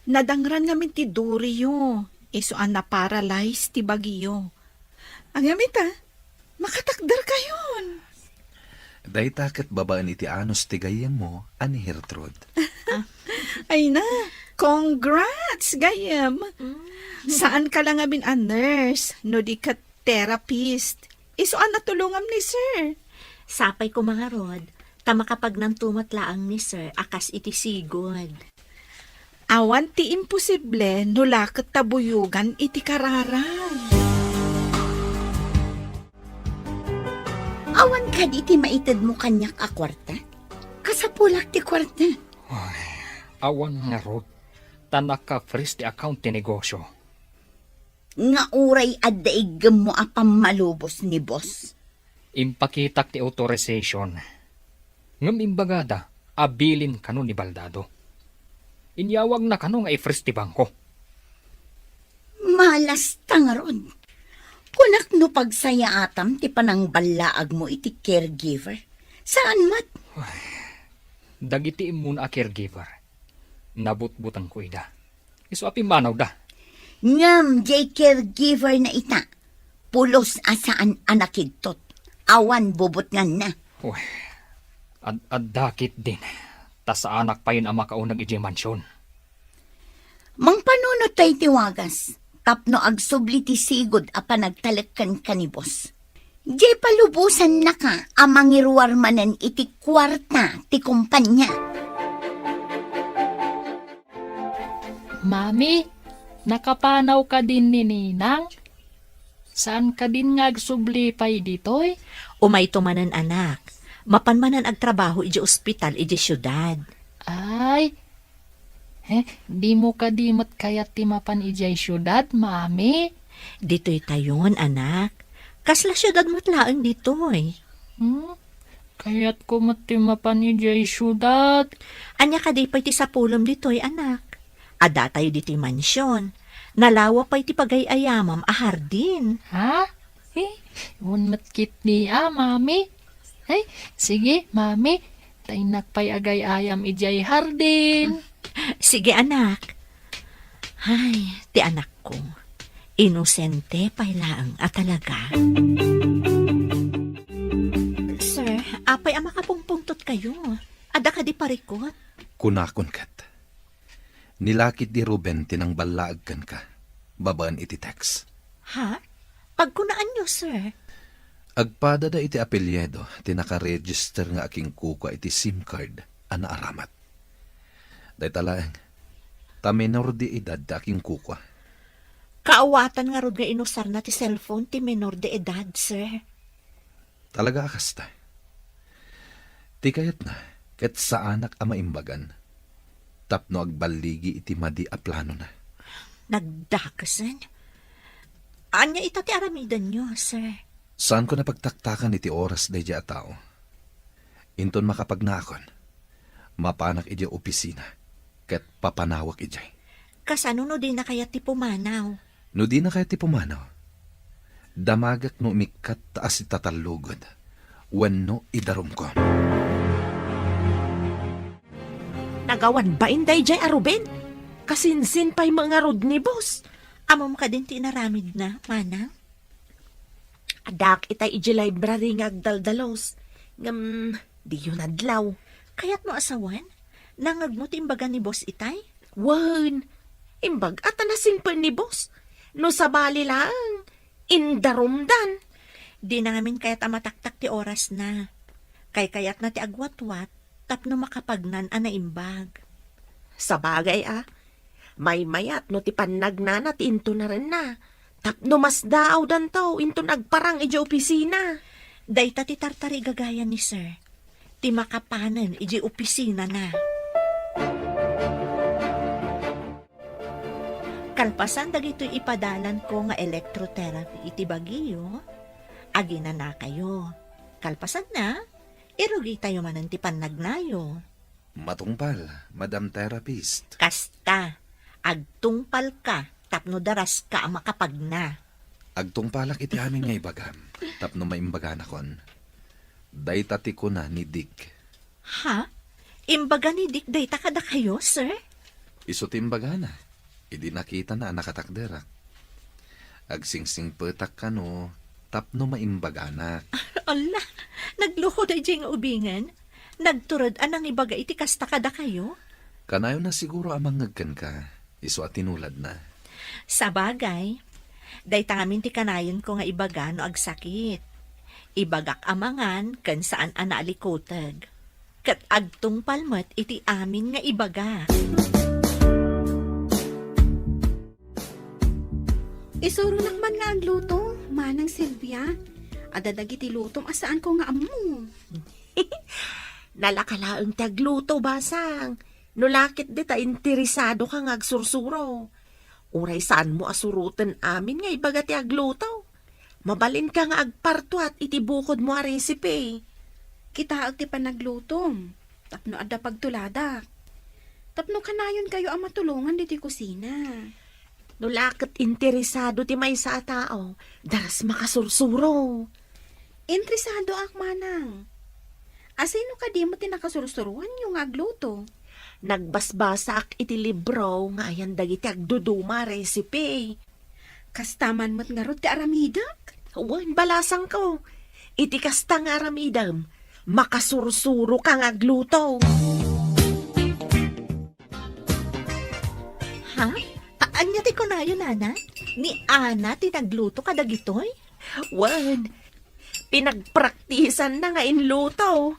Nadangran nga min ti Dorio. Iso an na-paralyze ti Bagyo. Ang yamita, makatakdar kayon. Day takat babaan iti anos ti gayem mo, ani Gertrude. Ay na, congrats, gayam. Saan ka lang abin a nurse, no di ka therapist? Iso an natulungam ni sir. Sapay ko mga rod, tama kapag nang tumatlaang ni sir, akas iti sigod. Awan ti imposible, no lakat tabuyugan iti kararan. Awan ka di ti maitid mo kanyak a kwarta? Kasapulak ti kwarta. Awan nga rod, tanak ka fris ti account ti negosyo. Nga uray adda igem mo a pamalubos ni boss. Impakitak ti authorization. Ngam imbagada, abilin kano ni Baldado. Inyawag na kano nga i-fris ti bangko. Malas tangaron. Kunak no pagsaya atam ti panang balaag mo iti caregiver. Saan mat? Dagiti imun a caregiver. Nabutbutang ko ida. Iso api manaw da. Ngam jay caregiver na ita. Pulos asaan anakidtot. Awan bubot nga na. Ad-dakit din. Ta sa anak pa yun ang makaunag iji mansyon. Mang panunod tayo tiwagas. Tapno agsubli ti sigod a panagtalagkan ka ni boss. Jay palubusan na ka amang irwarmanan iti kwarta ti kumpanya. Mami, nakapanaw ka din ni Ninang? Saan ka din nga agsubli pa'y ditoy? Umay tumanan anak. Mapanmanan ag trabaho iji ospital iji syudad. Ay, di mo ka di mat kayat ti mapan ijay syudad, mami? Dito'y tayon, anak. Kasla syudad matlaang dito'y. Kayat ko mat ti mapan ijay syudad. Anya ka di pa'y ti sapulom dito'y, anak. Ada tayo dito'y mansyon. Nalawa pa'y ti pagayayamam a hardin. Ha? Un matkit ni mami? Ay, sige, mami. Tainak pa'y agay ayam ijay hardin. Sige, anak. Ay, ti anak ko. Inosente pa'y laang at talaga. Sir, apay ang makapungpungtot kayo. Ada ka di parikot. Kunakon kat. Nilakit di Ruben tinang balaag kan ka. Babaan iti text. Ha? Pagkunaan nyo, sir. Agpada da iti apelyedo, tinaka-register nga aking kuka iti SIM card, ana aramat. Day talaeng, ta menor di edad da aking kuka. Kaawatan nga rod nga inusar na ti cellphone ti menor de edad, sir. Talaga akasta. Ti kayat na, ket sa anak ama imbagan. Tapno agbaligi iti madi a plano na. Nagdakasan? Anya ita ti aramidan nyo, sir? Saan ko napagtaktakan iti oras day a tao? Inton makapagnakon, mapanak iti opisina, ket papanawak ijay. Kasano no din na kaya ti pumanaw? No di na kaya ti pumanaw, damagak no umikat taas itatalugod, wenno idarum ko. Nagawan ba inday jay Ruben? Kasinsin pa'y mga rod ni boss. Amom ka din ti inaramid na, manang? Adak itay iji library nga agdaldalos. Di yun adlaw. Kaya't mo asawan? Nangag mo ti imbaga ni boss itay? Wan, imbag at anasing pa ni boss. No sa bali lang, indarumdan. Di na ngamin kaya't amataktak ti oras na. Kayat na ti agwatwat, tapno makapagnan ana imbag. Sa bagay may mayat no ti pannagnanat into na rin na. Tapno mas daaw dan to, into nagparang iji opisina. Dayta ti tartari gagayan ni sir. Ti makapanan iji opisina na. Kalpasan dagito'y ipadalan ko nga electrotherapy iti Baguio, agina na kayo. Kalpasan na, irugi tayo manan ti pannagnayo. Matungpal, Madam Therapist. Kasta, agtungpal ka, tapno daras ka ang makapagna. Agtungpalak iti amin nga ibagam, tapno maimbagana kon. Daytati ko na ni Dick. Ha? Imbaga ni Dick dayta kada kayo, sir? Iso timbagana. Idi nakita na nakatakderak. Agsingsing petak ka no, tapno maimbagana. Ala, nagluho da nga ubingan. Nagturod anang ibaga iti kasta kada kayo? Kanayo na siguro amang ngagkan ka. Iso at tinulad na. Sa bagay, dayta ngamin ti kanayon ko nga ibaga no agsakit. Ibagak amangan kan saan analikotag. Kat agtung palmat iti amin nga ibaga. Isuro nakman nga ang luto, manang Silvia. Adadag iti lutom asaan ko nga amu. Nalakalaang tagluto basang. Nulakit di ta interesado ka nga agsursuro. Uray saan mo asurutan amin nga ibaga ti agluto. Mabalin ka nga agparto at itibukod mo a recipe. Kita ti panaglutom. Tapno adda pagtulada. Tapno kanayon kayo ang matulungan diti kusina. Nulakit interesado ti may sa tao. Daras makasursuro. Interesado ak manang. Asino ka di mo tinakasursuruan yung agluto? Nagbasbasak iti libro nga ayan dagiti agduduma recipe. Kastaman mo't nga ro ti aramidak? Wan, balasang ko. Iti kasta nga aramidam. Makasursuro ka nga agluto. Ha? Anya ti ko na yun, Ana? Ni Ana ti nagluto kada gitoy? Wan, pinagpraktisan na nga inluto.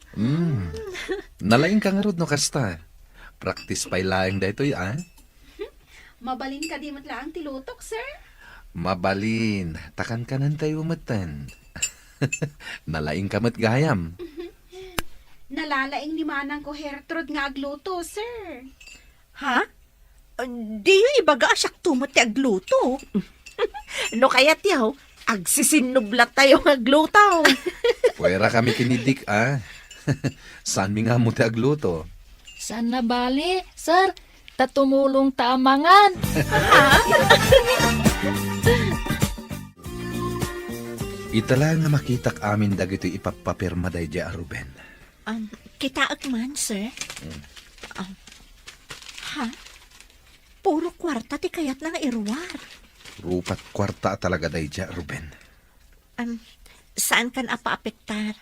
Nalaing ka nga rod no kasta. Practice pa'y laing da ito'y Mabalin ka di mo't lang ti lutok, sir? Mabalin, takan ka nan tayo umatan. Nalaing ka mat gayam. Nalalaing ni manang ko Hertrud nga agluto, sir. Ha? Di yung ibaga asyak tumot ti agluto. No kaya tiyaw, agsisinublat tayo ng agluto. Pwera kami kinidik Saan mi nga mo ti agluto? Saan na bali, sir? Tatumulong taamangan. Itala nga makitak amin dagito ipapapirma day di Ruben. Kitaak man, sir. Ha? Puro kwarta ti kayat na nga irwar. Rupat kwarta talaga day di Ruben. Saan kan apa-apektar?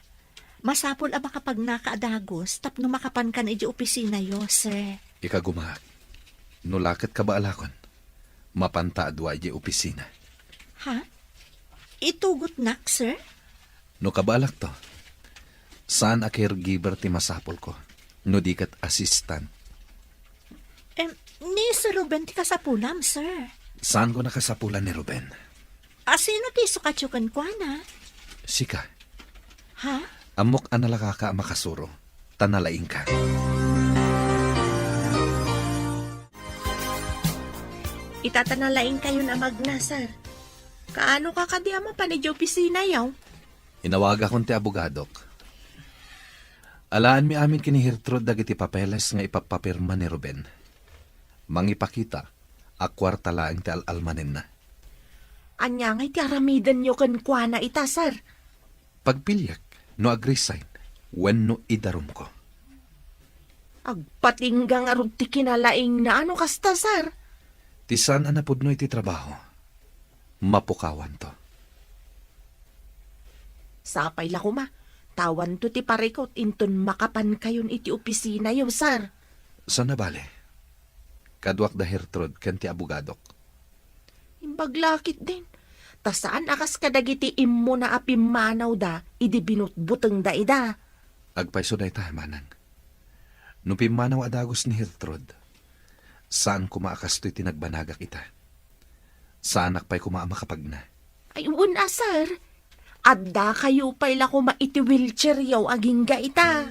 Masapol ang makapag nakaadagos tapno makapan kan iji opisina yo, sir. Ikagumak. Nulakit ka ba alakon? Mapanta adwa di opisina. Ha? Itugot nak, sir? No kabalak to. Saan a caregiver ti masapol ko? No di kat assistant. Ni Sir Ruben ti kasapulam, sir. Saan ko nakasapulan ni Ruben? Sino ti sukatyukan kwa na? Sika. Ha? Amok analaka ka makasuro. Tanalaing ka. Itatanalain kayo na magnasar. Kaano ka kadi ama pa ni opisina yaw? Inawaga kong ti abogadok. Alaan mi amin kini Gertrude dagiti papeles nga ipapapirma ni Ruben. Mangipakita, akwarta laang ti alalmanin na. Anya nga iti aramidan nyo kan kwa na itasar. Pagpilyak, no agresign, when no idarum ko. Agpatinggang arod ti kinalaing na ano kastasar. Tisan anapod no iti trabaho. Mapukawan to. Sapay la kuma. Tawan to ti parikot inton makapan kayon iti opisina yaw sar. Sa nabali, kadwak da Gertrude ken ti abogadok. Imbaglakit din. Ta saan akas kadagiti immo na apimanaw da, idi binutbuteng da ida. Agpaiso da ita, manang. No pimanaw adagos ni Gertrude, saan kumaakas to'y tinagbanaga kita? Saan akpay kumaama kapag na? Ay, una, sir. Adda kayo pa'y lako maiti wheelchair yaw aging ga ita.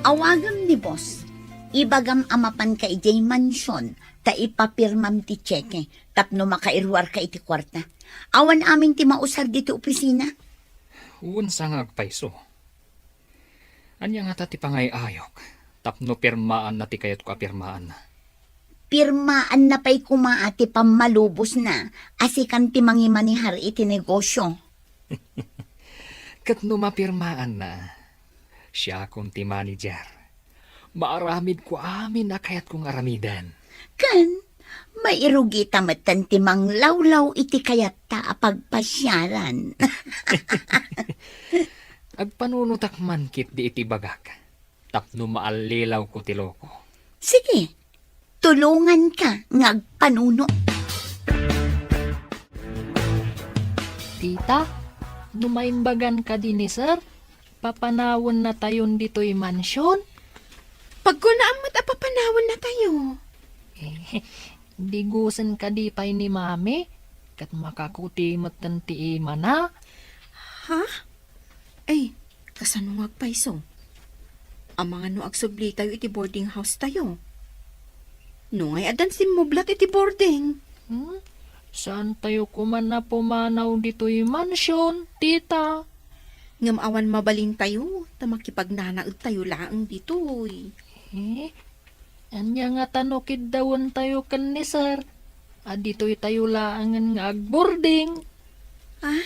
Awagam ni boss, ibagam amapan ka ijay mansyon, ta ipapirmam ti cheque, tapno makairwar ka iti kwarta. Awan amin ti mausar dito opisina. Unsa nga agpaiso. Anya nga ta ti pangayayok. Tapno pirmaan na ti kayat ko apirmaan na. Pirmaan na pa'y kumaati pamalubos na, asikan ti mangimanihar iti negosyo. Kat no mapirmaan na, siya akong ti manager. Maaramid ko amin na kayat kong aramidan. Kan, mairugi tamatan ti manglawlaw iti kayat ta apagpasyaran. Agpanunutak man kit di iti bagak. Tapno maalilaw ko ti loko. Sige, tulungan ka ngagpanuno. Tita, numaimbagan ka din ni sir? Papanawon na tayon dito'y mansyon? Pagkunaan mo't apapanawon na tayo. Di gusen ka di pa'y ni mami? Kat makakuti matan ti ima na? Ha? Ay, kasano nga agpaiso? Ang mga no agsubli tayo iti boarding house tayo. No ngay adan simublat iti boarding. Saan tayo kuman na pumanaw dito'y mansyon, tita? Ngam awan mabalin tayo, tamakipagnanaod tayo laang dito'y. Anya nga tanokid dawon tayo kan ni sir. Dito'y tayo laangan nga agboarding. Ah,